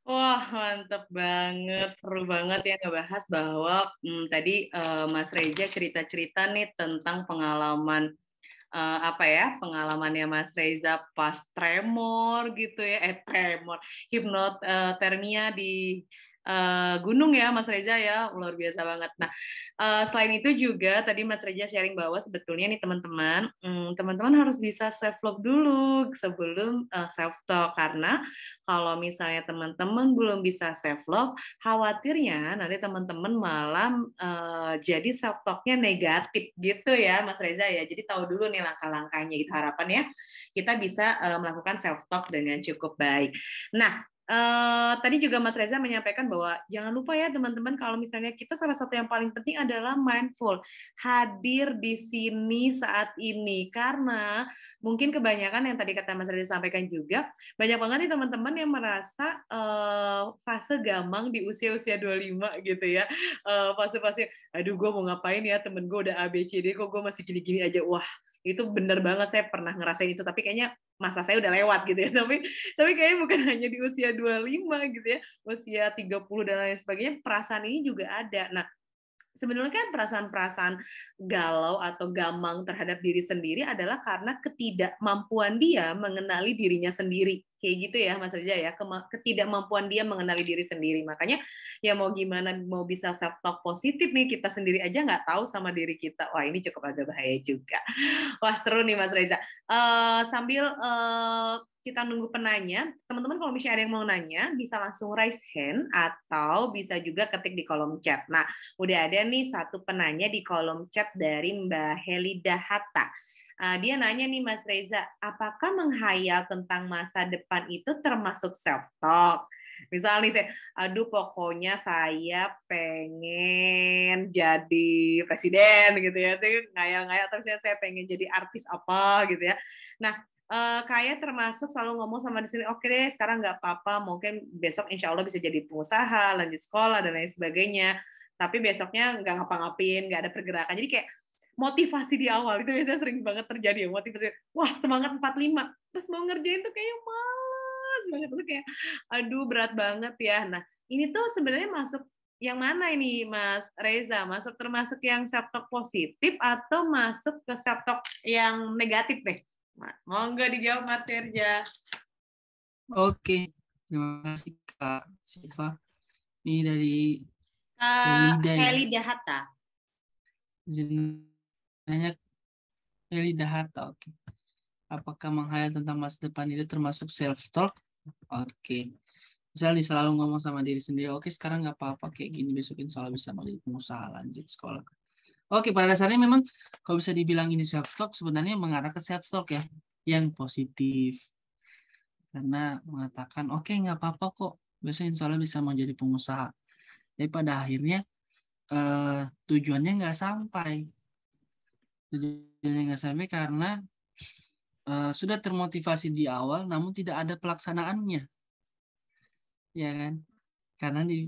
Wah, mantep banget, seru banget ya ngebahas bahwa tadi Mas Reza cerita-cerita nih tentang pengalaman apa ya, pengalamannya Mas Reza pas tremor gitu ya, tremor, hipnotermia di gunung ya Mas Reza ya, luar biasa banget. Nah, selain itu juga tadi Mas Reza sharing bahwa sebetulnya nih teman-teman, teman-teman harus bisa self love dulu sebelum self talk, karena kalau misalnya teman-teman belum bisa self love, khawatirnya nanti teman-teman malah jadi self talk-nya negatif gitu ya Mas Reza ya. Jadi tahu dulu nih langkah-langkahnya, itu harapannya kita bisa melakukan self talk dengan cukup baik. Nah, tadi juga Mas Reza menyampaikan bahwa jangan lupa ya teman-teman, kalau misalnya kita, salah satu yang paling penting adalah mindful, hadir di sini saat ini, karena mungkin kebanyakan yang tadi kata Mas Reza sampaikan juga, banyak banget nih teman-teman yang merasa fase gamang di usia-usia 25 gitu ya, fase-fase, aduh gue mau ngapain ya, temen gue udah ABCD kok gue masih gini-gini aja. Wah, itu bener banget, saya pernah ngerasain itu, tapi kayaknya masa saya udah lewat gitu ya. Tapi kayaknya bukan hanya di usia 25 gitu ya, usia 30 dan lain sebagainya, perasaan ini juga ada. Nah, sebenarnya kan perasaan-perasaan galau atau gamang terhadap diri sendiri adalah karena ketidakmampuan dia mengenali dirinya sendiri. Kayak gitu ya Mas Reza ya, ketidakmampuan dia mengenali diri sendiri. Makanya ya mau gimana, mau bisa self talk positif nih, kita sendiri aja nggak tahu sama diri kita. Wah, ini cukup agak bahaya juga. Wah, seru nih Mas Reza. Sambil kita nunggu penanya, teman-teman kalau misalnya ada yang mau nanya, bisa langsung raise hand atau bisa juga ketik di kolom chat. Nah, udah ada nih satu penanya di kolom chat dari Mbak Helida Hatta. Dia nanya nih Mas Reza, apakah menghayal tentang masa depan itu termasuk self-talk? Misal nih saya, aduh pokoknya saya pengen jadi presiden gitu ya, itu ngayal-ngayal, tapi saya pengen jadi artis apa gitu ya. Nah, kayak termasuk selalu ngomong sama di sini, oke deh sekarang nggak apa-apa, mungkin besok insya Allah bisa jadi pengusaha, lanjut sekolah dan lain sebagainya, tapi besoknya nggak ngapa-ngapain, nggak ada pergerakan. Jadi kayak motivasi di awal itu biasanya sering banget terjadi ya, motivasi, wah semangat 45, terus mau ngerjain tuh kayak malas banget, tuh kayak aduh berat banget ya. Nah, ini tuh sebenarnya masuk yang mana ini Mas Reza? Masuk termasuk yang self talk positif atau masuk ke self talk yang negatif deh? Monggo dijawab Mas Serja. Oke, terima kasih Kak Siva. Ini dari Kak Helida ya. Heli Dahata. Nanya Helida Hatta. Oke. Apakah menghayal tentang masa depan itu termasuk self talk? Oke. Misalnya selalu ngomong sama diri sendiri, oke sekarang nggak apa-apa kayak gini, besok insya Allah bisa menjadi pengusaha, lanjut sekolah. Oke, pada dasarnya memang kalau bisa dibilang ini self talk, sebenarnya mengarah ke self talk ya, yang positif. Karena mengatakan, oke nggak apa-apa kok, besok insya Allah bisa menjadi pengusaha. Tapi pada akhirnya tujuannya nggak sampai. Tujuannya nggak sampai karena sudah termotivasi di awal, namun tidak ada pelaksanaannya, ya kan? Karena di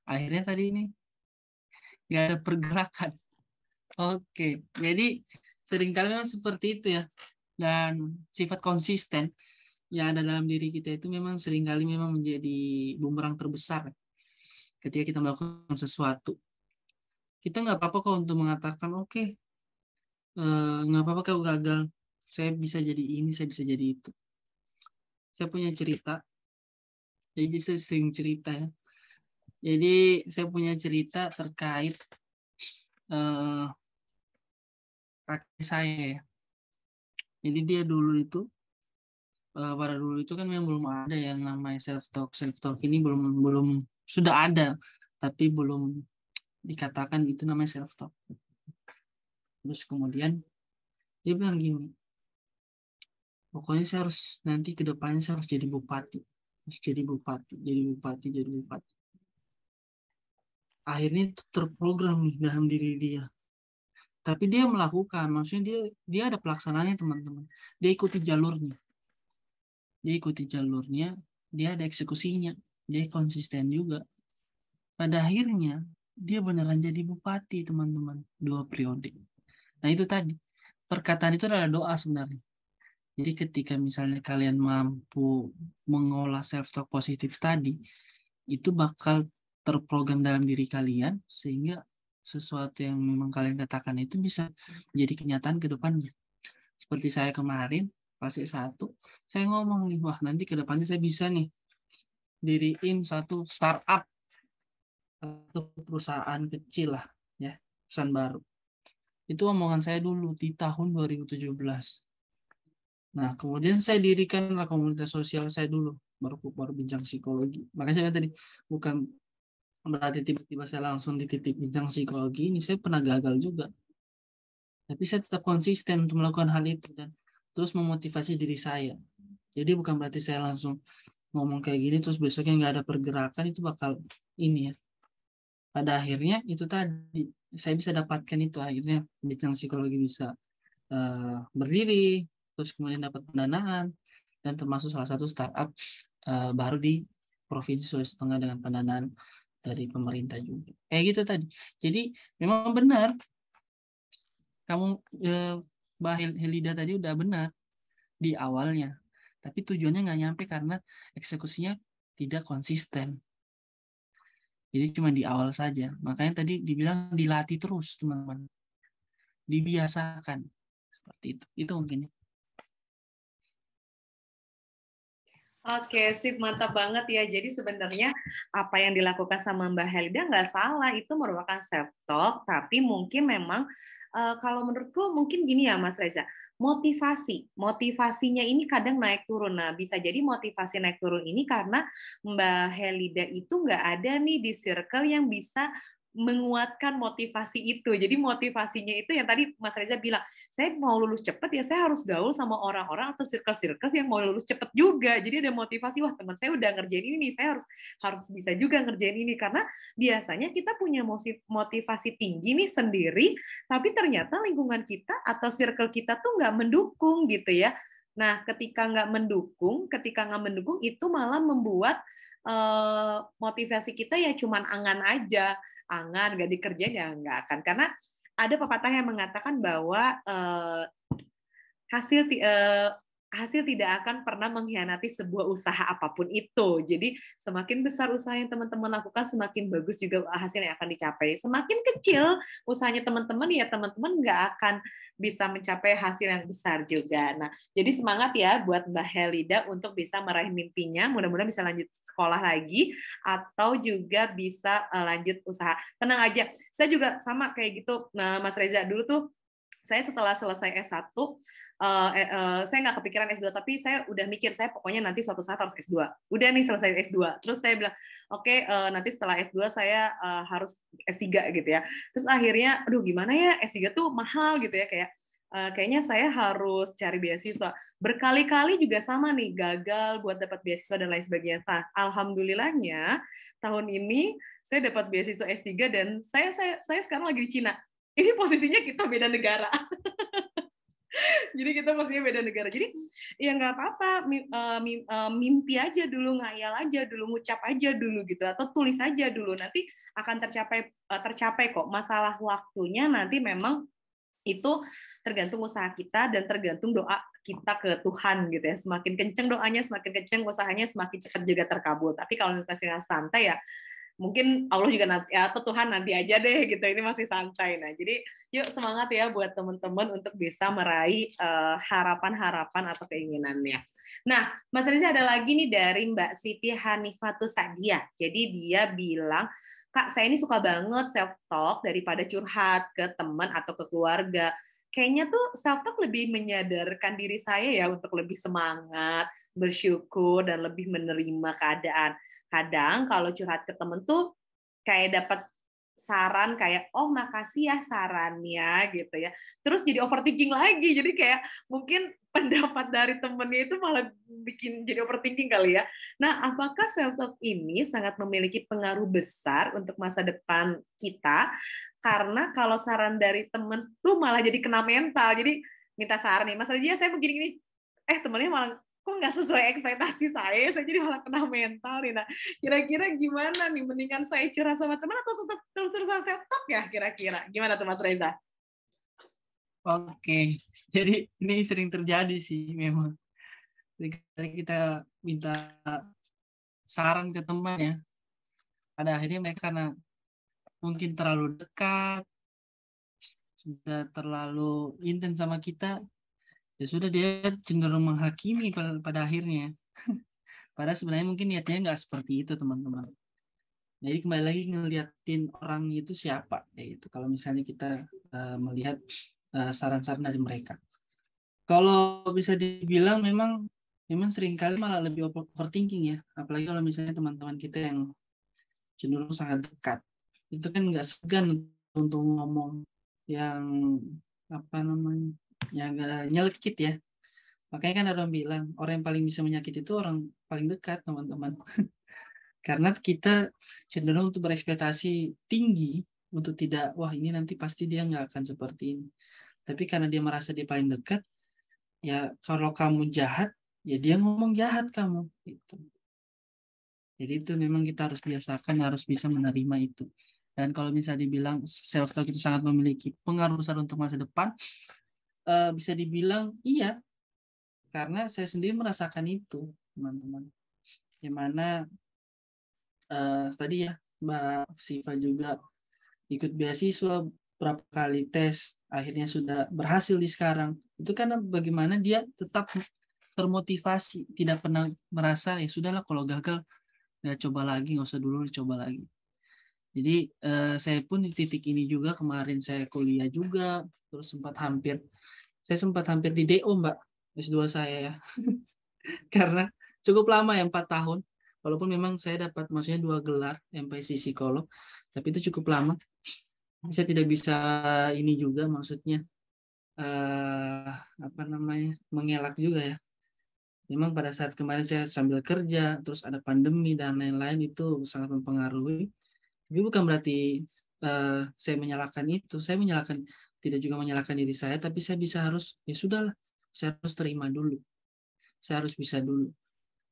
akhirnya tadi ini nggak ada pergerakan. Oke, jadi seringkali memang seperti itu ya. Dan sifat konsisten yang ada dalam diri kita itu memang seringkali memang menjadi bumerang terbesar ketika kita melakukan sesuatu. Kita nggak apa-apa kok untuk mengatakan, oke, nggak apa-apa kalau gagal. Saya bisa jadi ini, saya bisa jadi itu. Saya punya cerita, jadi saya sering cerita ya. Jadi saya punya cerita terkait kakek saya ya. Jadi dia dulu itu pada dulu itu kan memang belum ada yang namanya self talk ini belum sudah ada tapi belum dikatakan itu namanya self talk. Terus kemudian dia bilang gini, pokoknya saya harus nanti ke depannya saya harus jadi bupati, harus jadi bupati, jadi bupati, jadi bupati. Akhirnya itu terprogram nih dalam diri dia, Tapi dia melakukan, maksudnya dia ada pelaksanaannya teman-teman. Dia ikuti jalurnya. Dia ada eksekusinya. Dia konsisten juga. Pada akhirnya dia beneran jadi bupati teman-teman, 2 periode. Nah itu tadi, perkataan itu adalah doa sebenarnya. Jadi ketika misalnya kalian mampu mengolah self-talk positif tadi, itu bakal terprogram dalam diri kalian sehingga sesuatu yang memang kalian katakan itu bisa menjadi kenyataan ke depannya. Seperti saya kemarin, pas S1, saya ngomong nih, wah nanti ke depannya saya bisa nih diriin satu startup, satu perusahaan kecil lah, ya, perusahaan baru. Itu omongan saya dulu di tahun 2017. Nah, kemudian saya dirikanlah komunitas sosial saya dulu, baru bincang psikologi. Makanya saya tadi bukan berarti tiba-tiba saya langsung di titik bincang psikologi ini, saya pernah gagal juga. Tapi saya tetap konsisten untuk melakukan hal itu dan terus memotivasi diri saya. Jadi bukan berarti saya langsung ngomong kayak gini terus besoknya nggak ada pergerakan, itu bakal ini ya. Pada akhirnya itu tadi saya bisa dapatkan itu, akhirnya bincang psikologi bisa berdiri, terus kemudian dapat pendanaan dan termasuk salah satu startup baru di Provinsi Sulawesi Tengah dengan pendanaan dari pemerintah juga. Kayak gitu tadi. Jadi memang benar kamu Mbak Helida tadi udah benar di awalnya. Tapi tujuannya nggak nyampe karena eksekusinya tidak konsisten. Jadi cuma di awal saja. Makanya tadi dibilang dilatih terus, teman-teman. Dibiasakan. Seperti itu. Itu mungkin. Oke, sip, mantap banget ya. Jadi sebenarnya apa yang dilakukan sama Mbak Helida nggak salah, itu merupakan self-talk, tapi mungkin memang kalau menurutku mungkin gini ya Mas Reza, motivasinya ini kadang naik turun. Nah, bisa jadi motivasi naik turun ini karena Mbak Helida itu nggak ada nih di circle yang bisa menguatkan motivasi itu. Jadi motivasinya itu yang tadi Mas Reza bilang, saya mau lulus cepat ya saya harus gaul sama orang-orang atau circle-circle yang mau lulus cepat juga. Jadi ada motivasi, wah teman saya udah ngerjain ini, saya harus bisa juga ngerjain ini. Karena biasanya kita punya motivasi tinggi nih sendiri, tapi ternyata lingkungan kita atau circle kita tuh nggak mendukung gitu ya. Nah, ketika nggak mendukung itu malah membuat motivasi kita ya cuman angan aja, angan nggak dikerjain ya nggak akan. Karena ada pepatah yang mengatakan bahwa hasil hasil tidak akan pernah mengkhianati sebuah usaha apapun itu. Jadi semakin besar usaha yang teman-teman lakukan, semakin bagus juga hasil yang akan dicapai. Semakin kecil usahanya teman-teman, ya teman-teman nggak akan bisa mencapai hasil yang besar juga. Nah, jadi semangat ya buat Mbak Helida untuk bisa meraih mimpinya. Mudah-mudahan bisa lanjut sekolah lagi atau juga bisa lanjut usaha. Tenang aja, saya juga sama kayak gitu. Nah, Mas Reza dulu tuh saya setelah selesai S1, saya nggak kepikiran S2, tapi saya udah mikir, saya pokoknya nanti suatu saat harus S2. Udah nih selesai S2. Terus saya bilang, oke, nanti setelah S2 saya harus S3 gitu ya. Terus akhirnya, aduh gimana ya, S3 tuh mahal gitu ya, kayaknya saya harus cari beasiswa. Berkali-kali juga sama nih, gagal buat dapat beasiswa dan lain sebagainya. Nah, alhamdulillahnya, tahun ini saya dapat beasiswa S3 dan saya sekarang lagi di Cina. Ini posisinya kita beda negara. Jadi kita posisinya beda negara. Jadi ya nggak apa-apa, mimpi aja dulu, ngayal aja dulu, ngucap aja dulu gitu, atau tulis aja dulu. Nanti akan tercapai kok. Masalah waktunya nanti memang itu tergantung usaha kita dan tergantung doa kita ke Tuhan gitu ya. Semakin kenceng doanya, semakin kenceng usahanya, semakin cepat juga terkabul. Tapi kalau misalnya santai ya, mungkin Allah juga nanti atau Tuhan nanti aja deh gitu, ini masih santai. Nah jadi yuk semangat ya buat teman-teman untuk bisa meraih harapan-harapan atau keinginannya. Nah Mas Riza ada lagi nih dari Mbak Siti Hanifatus Sadia. Jadi dia bilang, Kak saya ini suka banget self talk daripada curhat ke teman atau ke keluarga. Kayaknya tuh self talk lebih menyadarkan diri saya ya untuk lebih semangat, bersyukur dan lebih menerima keadaan. Kadang kalau curhat ke temen tuh kayak dapat saran kayak, oh makasih ya sarannya gitu ya. Terus jadi overthinking lagi. Jadi kayak mungkin pendapat dari temennya itu malah bikin jadi overthinking kali ya. Nah, apakah self-talk ini sangat memiliki pengaruh besar untuk masa depan kita? karena kalau saran dari temen tuh malah jadi kena mental. Jadi minta saran nih, Mas Reza saya begini-gini, temennya malah kok nggak sesuai ekspektasi saya jadi malah kena mental nih. Nah, kira-kira gimana nih, mendingan saya curhat sama teman atau tetap terus-terusan self-talk ya kira-kira? Gimana tuh Mas Reza? Oke, jadi ini sering terjadi sih memang. Jadi kita minta saran ke teman ya, pada akhirnya mereka karena mungkin terlalu dekat, sudah terlalu intens sama kita, ya sudah dia cenderung menghakimi pada akhirnya. Padahal sebenarnya mungkin niatnya nggak seperti itu teman-teman. Jadi kembali lagi ngeliatin orang itu siapa, kayak gitu. Kalau misalnya kita melihat saran-saran dari mereka. Kalau bisa dibilang memang seringkali malah lebih overthinking ya. Apalagi kalau misalnya teman-teman kita yang cenderung sangat dekat. Itu kan nggak segan untuk ngomong yang apa namanya, yang nyelekit ya. Makanya kan ada orang bilang orang yang paling bisa menyakiti itu orang paling dekat, teman-teman. Karena kita cenderung untuk berekspektasi tinggi untuk tidak, wah ini nanti pasti dia nggak akan seperti ini. Tapi karena dia merasa dia paling dekat, ya kalau kamu jahat, ya dia ngomong jahat kamu. Gitu. Jadi itu memang kita harus biasakan, harus bisa menerima itu. Dan kalau misalnya dibilang self-talk itu sangat memiliki pengaruh besar untuk masa depan, bisa dibilang iya. Karena saya sendiri merasakan itu, teman-teman. Yang mana tadi ya Mbak Siva juga ikut beasiswa berapa kali tes, akhirnya sudah berhasil di sekarang. Itu karena bagaimana dia tetap termotivasi, tidak pernah merasa ya sudahlah kalau gagal nggak coba lagi, nggak usah dulu dicoba lagi. Jadi saya pun di titik ini juga kemarin saya kuliah juga, terus saya sempat hampir di DO Mbak S2 saya ya. Karena cukup lama ya 4 tahun. Walaupun memang saya dapat maksudnya 2 gelar MPC psikolog, tapi itu cukup lama. Saya tidak bisa ini juga maksudnya apa namanya, mengelak juga ya. Memang pada saat kemarin saya sambil kerja, terus ada pandemi dan lain-lain, itu sangat mempengaruhi. Tapi bukan berarti saya menyalahkan itu. Saya tidak juga menyalahkan diri saya, tapi saya bisa harus, ya sudahlah, saya harus terima dulu. Saya harus bisa dulu.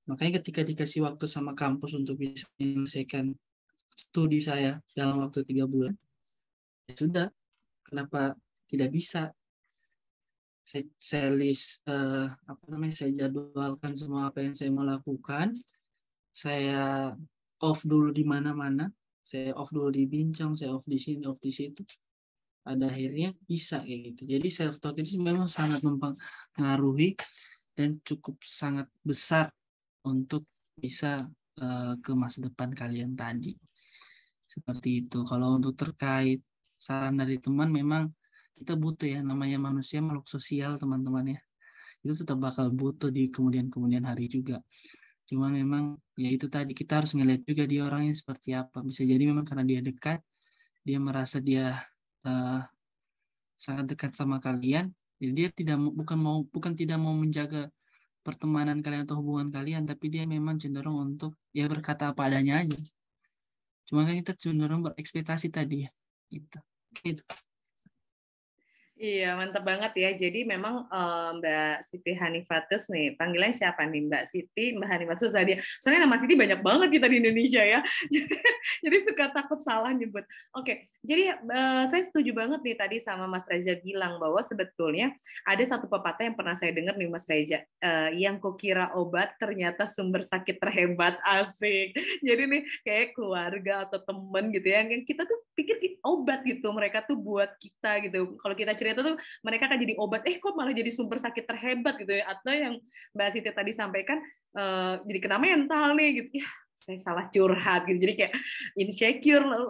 Makanya ketika dikasih waktu sama kampus untuk bisa menyelesaikan studi saya dalam waktu 3 bulan, ya sudah, kenapa tidak bisa? Saya list apa namanya, saya jadwalkan semua apa yang saya mau lakukan. Saya off dulu di mana-mana. Saya off dulu di Bincang, saya off di sini, off di situ. Pada akhirnya bisa kayak gitu. Jadi self talk itu memang sangat mempengaruhi dan cukup sangat besar untuk bisa ke masa depan kalian tadi. Seperti itu. Kalau untuk terkait saran dari teman, memang kita butuh ya, namanya manusia makhluk sosial teman-teman ya. Itu tetap bakal butuh di kemudian hari juga. Cuma memang ya itu tadi, kita harus ngeliat juga dia orangnya seperti apa. Bisa jadi memang karena dia dekat, dia merasa dia sangat dekat sama kalian, jadi dia bukan tidak mau menjaga pertemanan kalian atau hubungan kalian, tapi dia memang cenderung untuk ya berkata apa adanya aja. Cuma kan kita cenderung berekspektasi tadi ya. Gitu. Iya, mantap banget ya. Jadi memang Mbak Siti Hanifatus nih, panggilannya siapa nih? Mbak Siti, Mbak Hanifatus dia. Soalnya nama Siti banyak banget kita di Indonesia ya. Jadi suka takut salah nyebut. Oke, jadi saya setuju banget nih tadi sama Mas Reza bilang bahwa sebetulnya ada satu pepatah yang pernah saya dengar nih Mas Reza, yang kukira obat ternyata sumber sakit terhebat. Asik. Jadi nih kayak keluarga atau temen gitu ya, yang kita tuh pikir obat gitu, mereka tuh buat kita gitu. Kalau kita cerita tuh mereka akan jadi obat, kok malah jadi sumber sakit terhebat gitu ya. Atau yang Mbak Siti tadi sampaikan, jadi kena mental nih gitu ya, saya salah curhat gitu, jadi kayak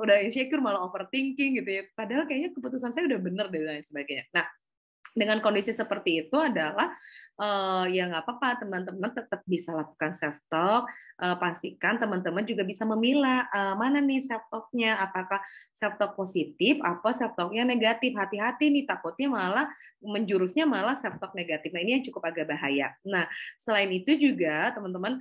udah insecure malah overthinking gitu ya, padahal kayaknya keputusan saya udah bener dan lain sebagainya. Nah, dengan kondisi seperti itu adalah ya nggak apa-apa, teman-teman tetap bisa lakukan self talk. Pastikan teman-teman juga bisa memilah mana nih self talknya, apakah self talk positif apa self talknya negatif. Hati-hati nih, takutnya malah menjurusnya malah self talk negatif. Nah, ini yang cukup agak bahaya. Nah, selain itu juga teman-teman,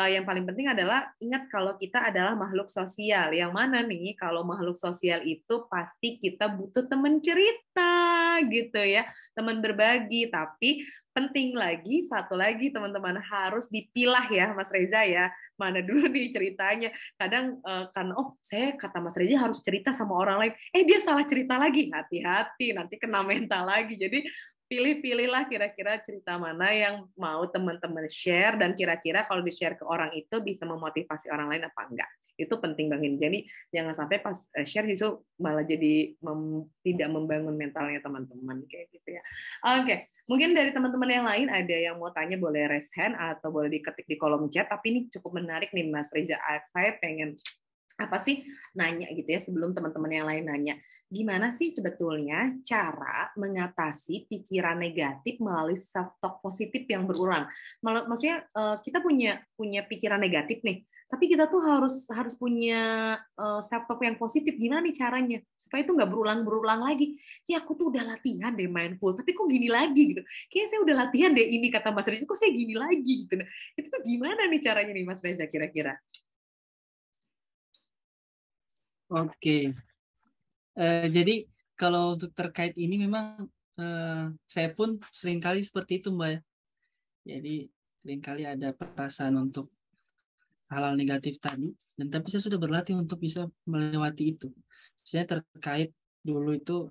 yang paling penting adalah ingat kalau kita adalah makhluk sosial. Yang mana nih, kalau makhluk sosial itu pasti kita butuh teman cerita gitu ya, teman berbagi. Tapi penting lagi, satu lagi teman-teman, harus dipilah ya Mas Reza ya, mana dulu nih ceritanya. Kadang karena saya kata Mas Reza harus cerita sama orang lain, dia salah cerita lagi, hati-hati nanti kena mental lagi. Jadi pilih-pilihlah kira-kira cerita mana yang mau teman-teman share, dan kira-kira kalau di-share ke orang itu bisa memotivasi orang lain apa enggak. Itu penting banget. Jadi jangan sampai pas share justru malah jadi tidak membangun mentalnya teman-teman kayak gitu ya. Oke, mungkin dari teman-teman yang lain ada yang mau tanya, boleh raise hand atau boleh diketik di kolom chat. Tapi ini cukup menarik nih Mas Reza. Saya pengen nanya gitu ya, sebelum teman-teman yang lain nanya, gimana sih sebetulnya cara mengatasi pikiran negatif melalui self talk positif yang berulang? Maksudnya kita punya pikiran negatif nih, tapi kita tuh harus punya self talk yang positif. Gimana nih caranya supaya itu nggak berulang lagi? Ya aku tuh udah latihan deh mindful, tapi kok gini lagi gitu. Kayaknya saya udah latihan deh ini, kata Mas Reza, kok saya gini lagi gitu. Nah, itu tuh gimana nih caranya nih Mas Reza kira-kira? Oke. Jadi kalau untuk terkait ini memang saya pun seringkali seperti itu, Mbak. Jadi seringkali ada perasaan untuk hal-hal negatif tadi, dan tapi saya sudah berlatih untuk bisa melewati itu. Misalnya terkait dulu itu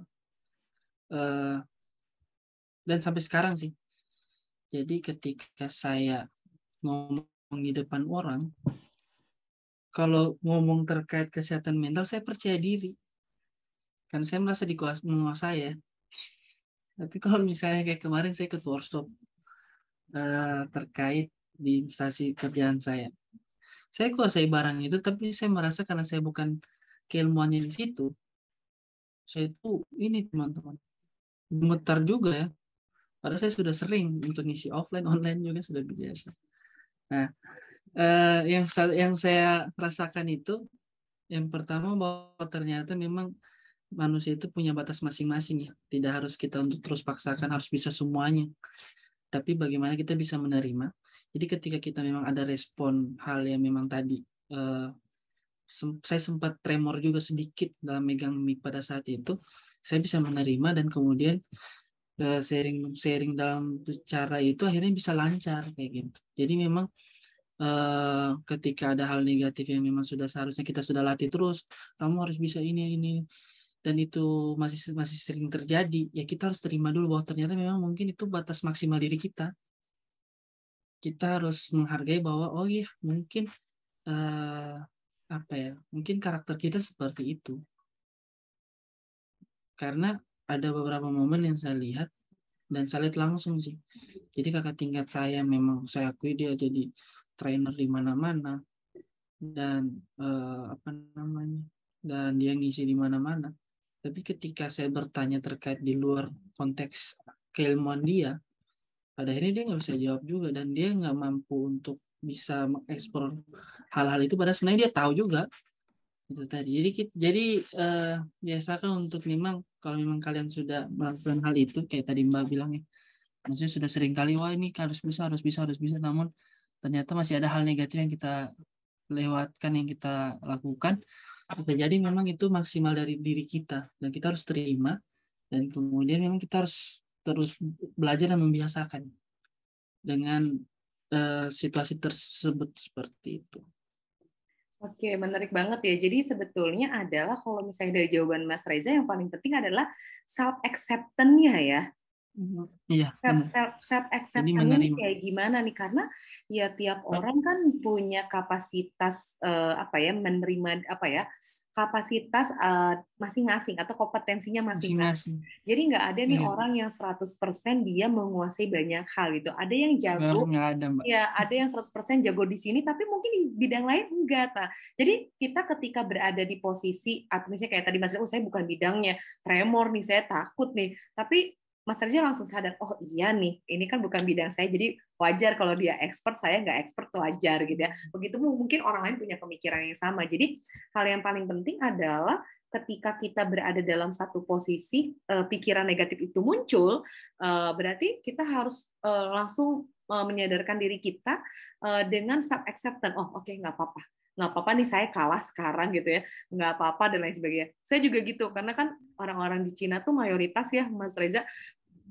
dan sampai sekarang sih. Jadi ketika saya ngomong di depan orang, kalau ngomong terkait kesehatan mental, saya percaya diri. Karena saya merasa menguasai ya. Tapi kalau misalnya kayak kemarin saya ikut workshop terkait di instansi kerjaan saya kuasai barang itu, tapi saya merasa karena saya bukan keilmuannya di situ, saya itu ini teman-teman gemetar juga ya. Padahal saya sudah sering untuk ngisi offline, online juga sudah biasa. Nah, yang saya rasakan itu, yang pertama bahwa ternyata memang manusia itu punya batas masing-masing ya. Tidak harus kita untuk terus paksakan harus bisa semuanya. Tapi bagaimana kita bisa menerima. Jadi ketika kita memang ada respon hal yang memang tadi, saya sempat tremor juga sedikit dalam megang mic pada saat itu, saya bisa menerima dan kemudian sharing dalam cara itu akhirnya bisa lancar kayak gitu. Jadi memang ketika ada hal negatif yang memang sudah seharusnya kita sudah latih terus, kamu harus bisa ini, dan itu masih sering terjadi, ya kita harus terima dulu bahwa ternyata memang mungkin itu batas maksimal diri kita. Kita harus menghargai bahwa oh iya mungkin mungkin karakter kita seperti itu. Karena ada beberapa momen yang saya lihat dan saya lihat langsung sih. Jadi kakak tingkat saya memang saya akui dia jadi trainer di mana-mana dan dan dia ngisi di mana-mana. Tapi ketika saya bertanya terkait di luar konteks keilmuan dia, pada akhirnya dia nggak bisa jawab juga dan dia nggak mampu untuk bisa mengeksplor hal-hal itu. Padahal sebenarnya dia tahu juga itu tadi. Jadi biasakan untuk memang kalau memang kalian sudah melakukan hal itu kayak tadi Mbak bilang ya, maksudnya sudah sering kali wah ini harus bisa, namun ternyata masih ada hal negatif yang kita lewatkan, yang kita lakukan. Jadi memang itu maksimal dari diri kita dan kita harus terima, dan kemudian memang kita harus terus belajar dan membiasakan dengan situasi tersebut seperti itu. Oke, menarik banget ya. Jadi sebetulnya adalah kalau misalnya dari jawaban Mas Reza, yang paling penting adalah self acceptance-nya ya. Iya, Self acceptance ini kayak gimana nih, karena ya tiap orang kan punya kapasitas menerima kapasitas masing-masing atau kompetensinya masing-masing. Jadi nggak ada nih orang yang 100% dia menguasai banyak hal gitu. Ada yang jago, ada yang 100% jago di sini, tapi mungkin di bidang lain enggak. Nah, jadi kita ketika berada di posisi, atau misalnya kayak tadi Mas, saya bukan bidangnya, tremor nih, saya takut nih, tapi Mas Reza langsung sadar, oh iya nih, ini kan bukan bidang saya, jadi wajar kalau dia expert, saya nggak expert, wajar gitu ya. Begitu mungkin orang lain punya pemikiran yang sama. Jadi hal yang paling penting adalah ketika kita berada dalam satu posisi, pikiran negatif itu muncul, berarti kita harus langsung menyadarkan diri kita dengan self acceptance. Oh oke, nggak apa-apa nih saya kalah sekarang gitu ya, nggak apa-apa dan lain sebagainya. Saya juga gitu, karena kan orang-orang di Cina tuh mayoritas ya Mas Reza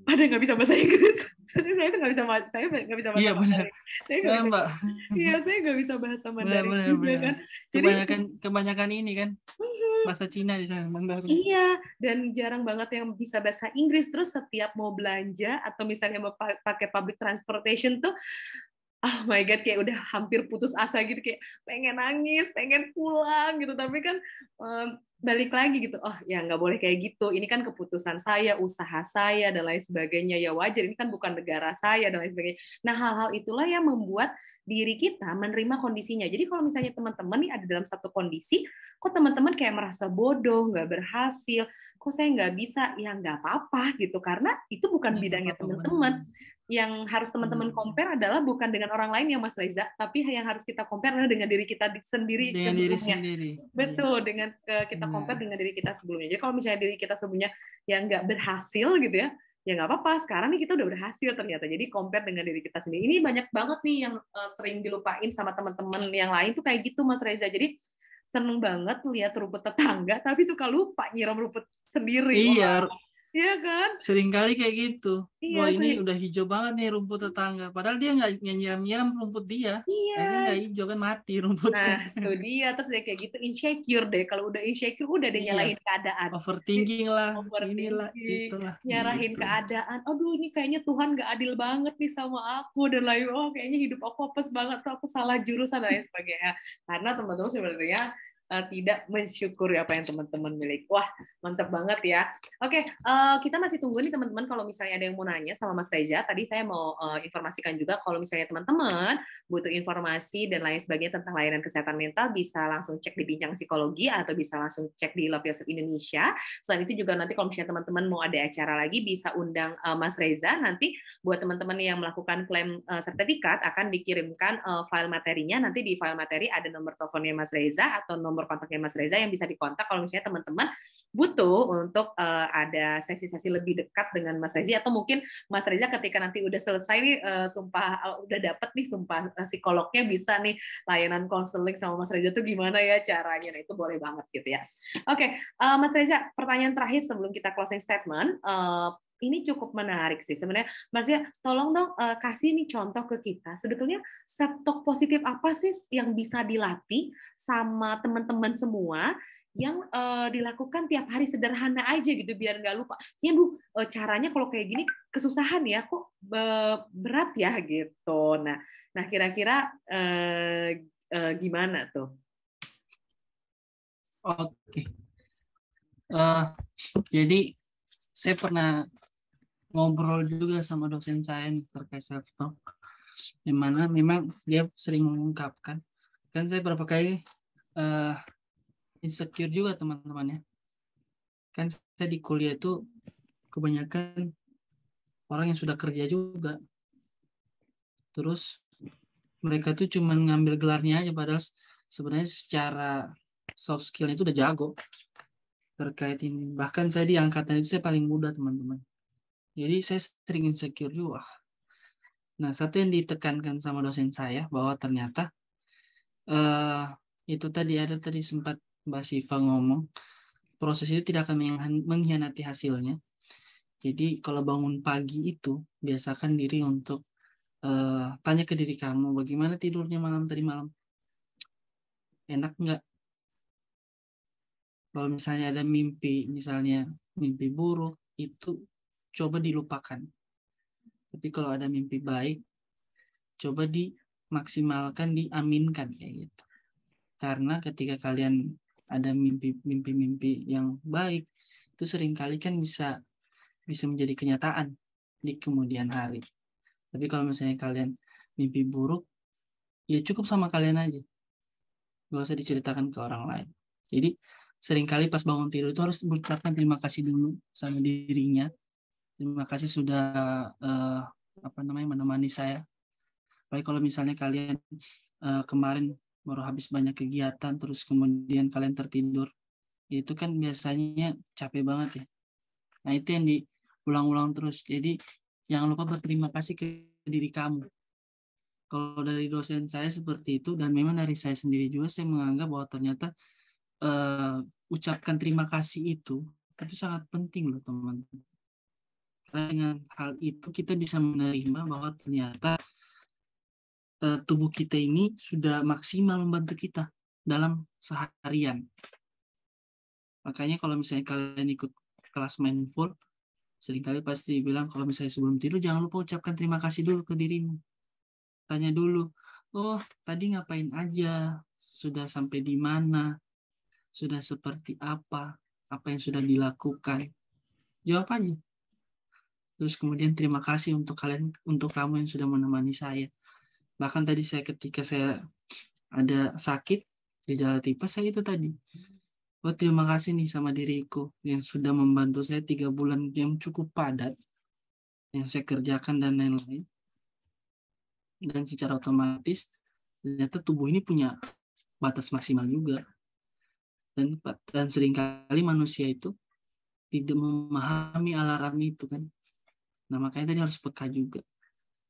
pada nggak bisa bahasa Inggris. Jadi saya itu nggak bisa, saya nggak bisa bahasa Iya benar. Mandarin. Saya nggak Benar, bisa, Mbak. iya saya nggak bisa bahasa Benar, Mandarin benar, juga benar. kan. Jadi Kebanyakan ini kan bahasa Cina di sana, Mandarin. iya, dan jarang banget yang bisa bahasa Inggris. Terus setiap mau belanja atau misalnya mau pakai public transportation tuh, oh my god, kayak udah hampir putus asa gitu, kayak pengen nangis, pengen pulang gitu, tapi kan balik lagi gitu, oh ya nggak boleh kayak gitu, ini kan keputusan saya, usaha saya dan lain sebagainya, ya wajar, ini kan bukan negara saya dan lain sebagainya. Nah hal-hal itulah yang membuat diri kita menerima kondisinya. Jadi kalau misalnya teman-teman nih ada dalam satu kondisi, kok teman-teman kayak merasa bodoh, nggak berhasil, kok saya nggak bisa, ya nggak apa-apa gitu, karena itu bukan Ya, bidangnya apa-apa, teman-teman. Yang harus teman-teman compare adalah bukan dengan orang lain ya Mas Reza, tapi yang harus kita compare adalah dengan diri kita sendiri dengan diri sebelumnya. sendiri. Betul, dengan kita compare Nah, dengan diri kita sebelumnya. Jadi kalau misalnya diri kita sebelumnya yang nggak berhasil gitu ya nggak apa-apa. Sekarang nih kita udah berhasil ternyata. Jadi compare dengan diri kita sendiri. Ini banyak banget nih yang sering dilupain sama teman-teman yang lain tuh kayak gitu Mas Reza. Jadi seneng banget lihat rumput tetangga, tapi suka lupa nyiram rumput sendiri. Wah, iya, iya kan? sering kali kayak gitu. Iya, Wah, ini sering. udah hijau banget nih rumput tetangga. Padahal dia nggak nyiram-nyiram rumput dia. Akhirnya Iya. nggak hijau kan, mati rumputnya. Nah, tuh dia. Terus dia kayak gitu, insecure deh. Kalau udah insecure, udah deh Iya, nyalahin keadaan. overthinking lah, inilah, Overthinking, itulah, nyarahin gitu. keadaan. Aduh, ini kayaknya Tuhan gak adil banget nih sama aku. Dan lain, oh kayaknya hidup aku apes banget. Tuh aku salah jurusan, dan lain sebagainya. Karena teman-teman sebenarnya tidak mensyukuri apa yang teman-teman miliki. Wah, mantap banget ya. Oke, kita masih tunggu nih teman-teman kalau misalnya ada yang mau nanya sama Mas Reza. Tadi saya mau informasikan juga kalau misalnya teman-teman butuh informasi dan lain sebagainya tentang layanan kesehatan mental, bisa langsung cek di Bincang Psikologi atau bisa langsung cek di Love Yourself Indonesia. Selain itu juga nanti kalau misalnya teman-teman mau ada acara lagi, bisa undang Mas Reza. Nanti buat teman-teman yang melakukan klaim sertifikat akan dikirimkan file materinya. Nanti di file materi ada nomor teleponnya Mas Reza atau nomor kontaknya Mas Reza yang bisa dikontak kalau misalnya teman-teman butuh untuk ada sesi-sesi lebih dekat dengan Mas Reza, atau mungkin Mas Reza ketika nanti udah selesai nih udah dapet nih sumpah psikolognya, bisa nih layanan konseling sama Mas Reza tuh gimana ya caranya. Nah itu boleh banget gitu ya. Oke, Mas Reza, pertanyaan terakhir sebelum kita closing statement. Ini cukup menarik sih sebenarnya. Maksudnya tolong dong kasih nih contoh ke kita. Sebetulnya self-talk positif apa sih yang bisa dilatih sama teman-teman semua yang dilakukan tiap hari, sederhana aja gitu biar nggak lupa. Ya Bu, caranya kalau kayak gini kesusahan ya, kok berat ya gitu. Nah kira-kira gimana tuh? Oke. Jadi saya pernah ngobrol juga sama dosen saya nih terkait self talk, di mana memang dia sering mengungkapkan, kan saya berapa kali insecure juga teman-temannya. Kan saya di kuliah itu kebanyakan orang yang sudah kerja juga, terus mereka tuh cuma ngambil gelarnya aja, padahal sebenarnya secara soft skill itu udah jago terkait ini. Bahkan saya di angkatan itu saya paling muda teman-teman, jadi saya sering insecure juga. Nah, satu yang ditekankan sama dosen saya bahwa ternyata itu tadi sempat Mbak Siva ngomong, proses itu tidak akan mengkhianati hasilnya. Jadi kalau bangun pagi itu biasakan diri untuk tanya ke diri kamu, bagaimana tidurnya tadi malam, enak nggak? Kalau misalnya ada misalnya mimpi buruk, itu coba dilupakan. Tapi kalau ada mimpi baik, coba dimaksimalkan, diaminkan kayak gitu. Karena ketika kalian ada mimpi-mimpi yang baik, itu seringkali kan bisa menjadi kenyataan di kemudian hari. Tapi kalau misalnya kalian mimpi buruk, ya cukup sama kalian aja, gak usah diceritakan ke orang lain. Jadi seringkali pas bangun tidur itu harus berucapkan terima kasih dulu sama dirinya, Terima kasih sudah menemani saya. Baik kalau misalnya kalian kemarin baru habis banyak kegiatan, terus kemudian kalian tertidur, itu kan biasanya capek banget ya. Nah itu yang diulang-ulang terus. Jadi jangan lupa berterima kasih ke diri kamu. Kalau dari dosen saya seperti itu, dan memang dari saya sendiri juga, saya menganggap bahwa ternyata ucapkan terima kasih itu sangat penting loh teman-teman. Karena dengan hal itu kita bisa menerima bahwa ternyata tubuh kita ini sudah maksimal membantu kita dalam seharian. Makanya kalau misalnya kalian ikut kelas mindful, seringkali pasti bilang kalau misalnya sebelum tidur jangan lupa ucapkan terima kasih dulu ke dirimu. Tanya dulu, oh tadi ngapain aja, sudah sampai di mana, sudah seperti apa yang sudah dilakukan. Jawab aja. Terus kemudian terima kasih untuk kamu yang sudah menemani saya. Bahkan tadi ketika saya ada sakit gejala tipes, saya itu tadi, oh terima kasih nih sama diriku yang sudah membantu saya 3 bulan yang cukup padat yang saya kerjakan dan lain-lain. Dan secara otomatis ternyata tubuh ini punya batas maksimal juga. Dan seringkali manusia itu tidak memahami alarm itu kan. Nah makanya tadi harus peka juga.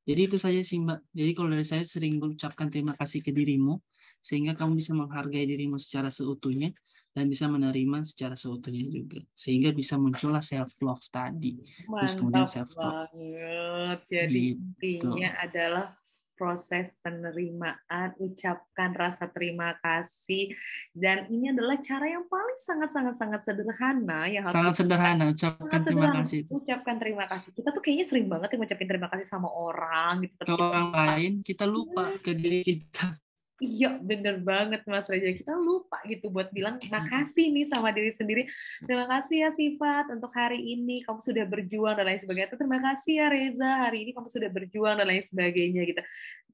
Jadi itu saja sih Mbak. Jadi kalau dari saya sering mengucapkan terima kasih ke dirimu, sehingga kamu bisa menghargai dirimu secara seutuhnya, dan bisa menerima secara seutuhnya juga. Sehingga bisa muncullah self-love tadi. Terus kemudian Mantap self-talk. banget. Jadi Gitu. intinya adalah proses penerimaan, ucapkan rasa terima kasih, dan ini adalah cara yang paling sangat sederhana yang harus Sangat sederhana, ucapkan terima kasih. Ucapkan terima kasih. Kita tuh kayaknya sering banget yang ngucapin terima kasih sama orang gitu. Ke orang lain, kita lupa ke diri kita. Iya, bener banget Mas Reza. Kita lupa gitu buat bilang makasih nih sama diri sendiri. Terima kasih ya Sifat untuk hari ini kamu sudah berjuang dan lain sebagainya. Terima kasih ya Reza, hari ini kamu sudah berjuang dan lain sebagainya gitu.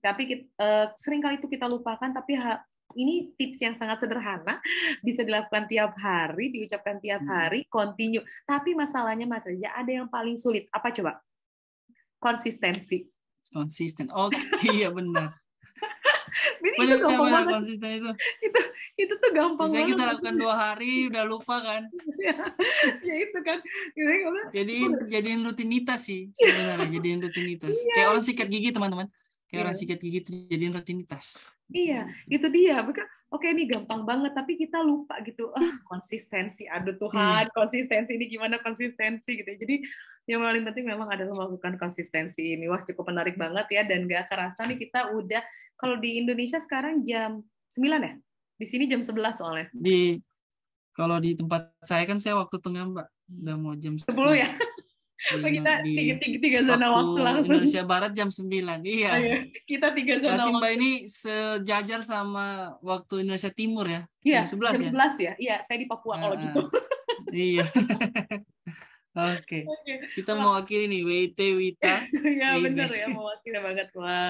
Tapi sering kali itu kita lupakan, tapi ini tips yang sangat sederhana, bisa dilakukan tiap hari, diucapkan tiap hari, continue. Tapi masalahnya Mas Reza, ada yang paling sulit. Apa coba? Konsistensi. Konsisten. Oke, iya benar. Itu gampang banget. Konsisten itu tuh gampang biasanya banget. Kita lakukan 2 hari udah lupa kan. Ya itu kan. Jadiin rutinitas sih sebenarnya. Jadiin rutinitas. Iya. Kayak orang sikat gigi teman-teman. Orang sikat gigi itu jadiin rutinitas. Iya, itu dia. Oke, ini gampang banget, tapi kita lupa gitu. Konsistensi. Aduh Tuhan, konsistensi ini gimana konsistensi gitu. Jadi yang paling penting memang adalah melakukan konsistensi ini. Wah, cukup menarik banget ya, dan gak kerasa nih kita udah, kalau di Indonesia sekarang jam 9 ya? Di sini jam 11 soalnya. Kalau di tempat saya kan saya waktu tengah Mbak. Udah mau jam 10 ya? Kita tiga zona waktu langsung. Indonesia Barat jam 9. Iya. Kita 3 zona berarti waktu. Mbak ini sejajar sama waktu Indonesia Timur ya? Iya, jam 11 jam 11 ya? Iya, saya di Papua kalau gitu. Iya. Oke. Kita mau akhiri nih, Wita. Ya benar ya, mewakili banget. Wah.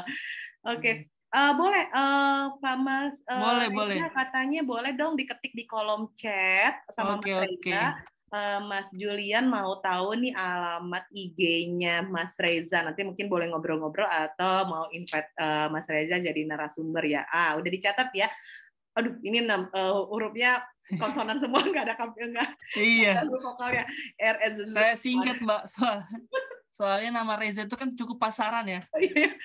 Oke. Boleh, Pak Mas. Boleh. Katanya boleh dong diketik di kolom chat sama Mas Reza. Mas Julian mau tahu nih alamat IG-nya Mas Reza. Nanti mungkin boleh ngobrol-ngobrol atau mau invite Mas Reza jadi narasumber ya. Udah dicatat ya. Aduh, ini hurufnya konsonan semua, nggak ada enggak. Iya. Huruf vokalnya. Saya singkat Mbak, soalnya nama Reza itu kan cukup pasaran ya.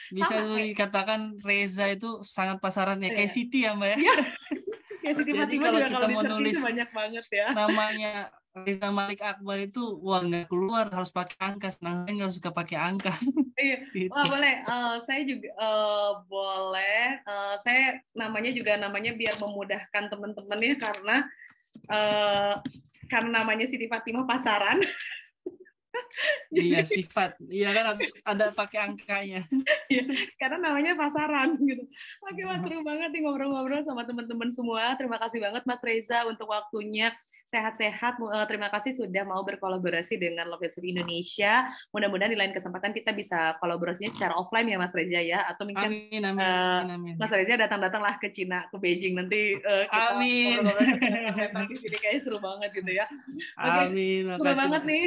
Bisa dikatakan Reza itu sangat pasaran ya, kayak Siti ya Mbak ya. Jadi kalau kita mau nulis banyak banget ya. Namanya Reza Malik Akbar itu nggak keluar, harus pakai angka. Saya nggak suka pakai angka. Iya. Gitu. Boleh. Saya juga boleh. Saya namanya biar memudahkan teman-temannya karena namanya Siti Fatimah pasaran. Iya sifat, iya kan harus ada pakai angkanya. Ya, karena namanya pasaran gitu. Oke Mas, seru banget nih ngobrol-ngobrol sama teman-teman semua. Terima kasih banget Mas Reza untuk waktunya. Sehat-sehat. Terima kasih sudah mau berkolaborasi dengan Love Yourself Indonesia. Mudah-mudahan di lain kesempatan kita bisa kolaborasinya secara offline ya Mas Reza ya. Atau mungkin amin. Mas Reza datang-datanglah ke Cina, ke Beijing nanti kita ngobrol-ngobrol di sini. Kayaknya seru banget gitu ya. Amin. Seru banget nih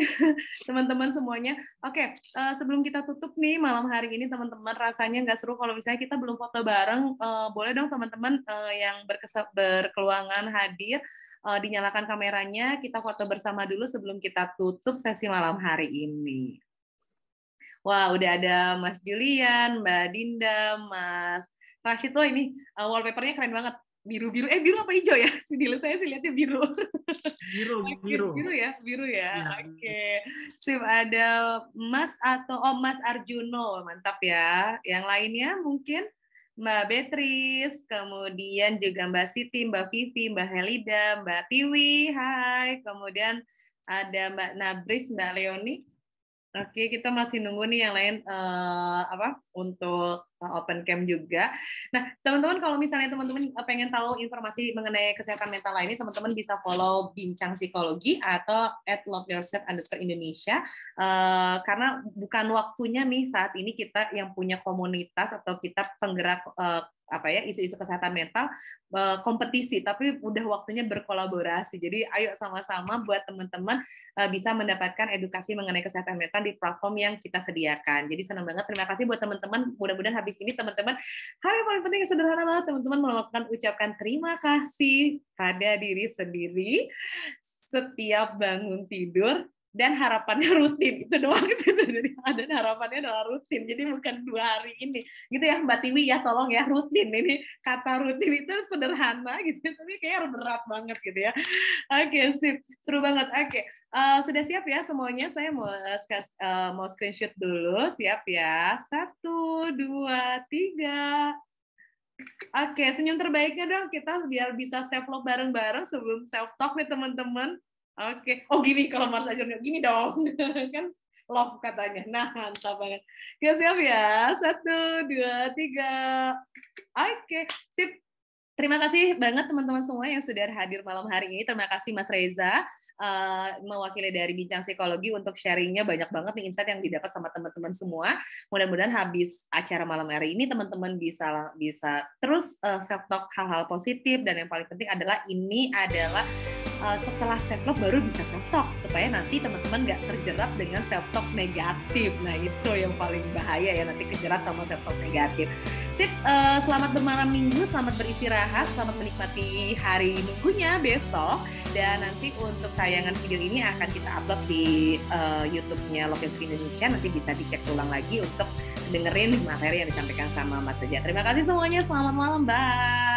teman-teman semuanya. Oke, sebelum kita tutup nih malam hari ini teman-teman, rasanya nggak seru kalau misalnya kita belum foto bareng. Boleh dong teman-teman yang berkeluangan hadir, dinyalakan kameranya, kita foto bersama dulu sebelum kita tutup sesi malam hari ini. Wah, udah ada Mas Julian, Mbak Dinda, Mas Rashid. Wah, ini wallpapernya keren banget. Biru-biru, biru apa hijau ya? Di saya sih lihatnya biru. Biru ya. Oke. Sip, ada Mas Mas Arjuno, mantap ya. Yang lainnya mungkin Mbak Beatrice, kemudian juga Mbak Siti, Mbak Vivi, Mbak Helida, Mbak Tiwi, hai. Kemudian ada Mbak Nabris, Mbak Leoni. Oke, kita masih nunggu nih yang lain untuk open cam juga. Nah, teman-teman kalau misalnya teman-teman pengen tahu informasi mengenai kesehatan mental lainnya, teman-teman bisa follow Bincang Psikologi atau @loveyourself_Indonesia. Karena bukan waktunya nih saat ini kita yang punya komunitas atau kita penggerak isu-isu kesehatan mental kompetisi, tapi udah waktunya berkolaborasi. Jadi ayo sama-sama buat teman-teman bisa mendapatkan edukasi mengenai kesehatan mental di platform yang kita sediakan. Jadi senang banget, terima kasih buat teman-teman. Mudah-mudahan habis ini teman-teman, hal yang paling penting yang sederhana banget, teman-teman melakukan ucapkan terima kasih pada diri sendiri setiap bangun tidur. Dan harapannya rutin, itu doang sih. Dan harapannya adalah rutin, jadi bukan 2 hari ini gitu ya Mbak Tiwi ya, tolong ya, rutin. Ini kata rutin itu sederhana gitu, tapi kayaknya berat banget gitu ya. Oke, sip, seru banget. Oke, sudah siap ya semuanya? Saya mau screenshot dulu, siap ya? 1, 2, 3. Oke, senyum terbaiknya dong kita biar bisa self love bareng-bareng sebelum self talk nih teman-teman. Oke, oh gini kalau Mars aja gini dong, kan love katanya. Nah, mantap banget. Ya, siap ya, 1, 2, 3. Oke, sip. Terima kasih banget teman-teman semua yang sudah hadir malam hari ini. Terima kasih Mas Reza, mewakili dari Bincang Psikologi untuk sharingnya, banyak banget nih insight yang didapat sama teman-teman semua. Mudah-mudahan habis acara malam hari ini teman-teman bisa terus self talk hal-hal positif, dan yang paling penting adalah ini adalah setelah self love baru bisa self talk, supaya nanti teman-teman nggak terjerat dengan self talk negatif. Nah itu yang paling bahaya ya, nanti kejerat sama self talk negatif. Sip, selamat bermalam minggu, selamat beristirahat, selamat menikmati hari minggunya besok. Dan nanti untuk tayangan video ini akan kita upload di YouTube-nya Love Yourself Indonesia. Nanti bisa dicek ulang lagi untuk dengerin materi yang disampaikan sama Mas Reza. Terima kasih semuanya, selamat malam, bye.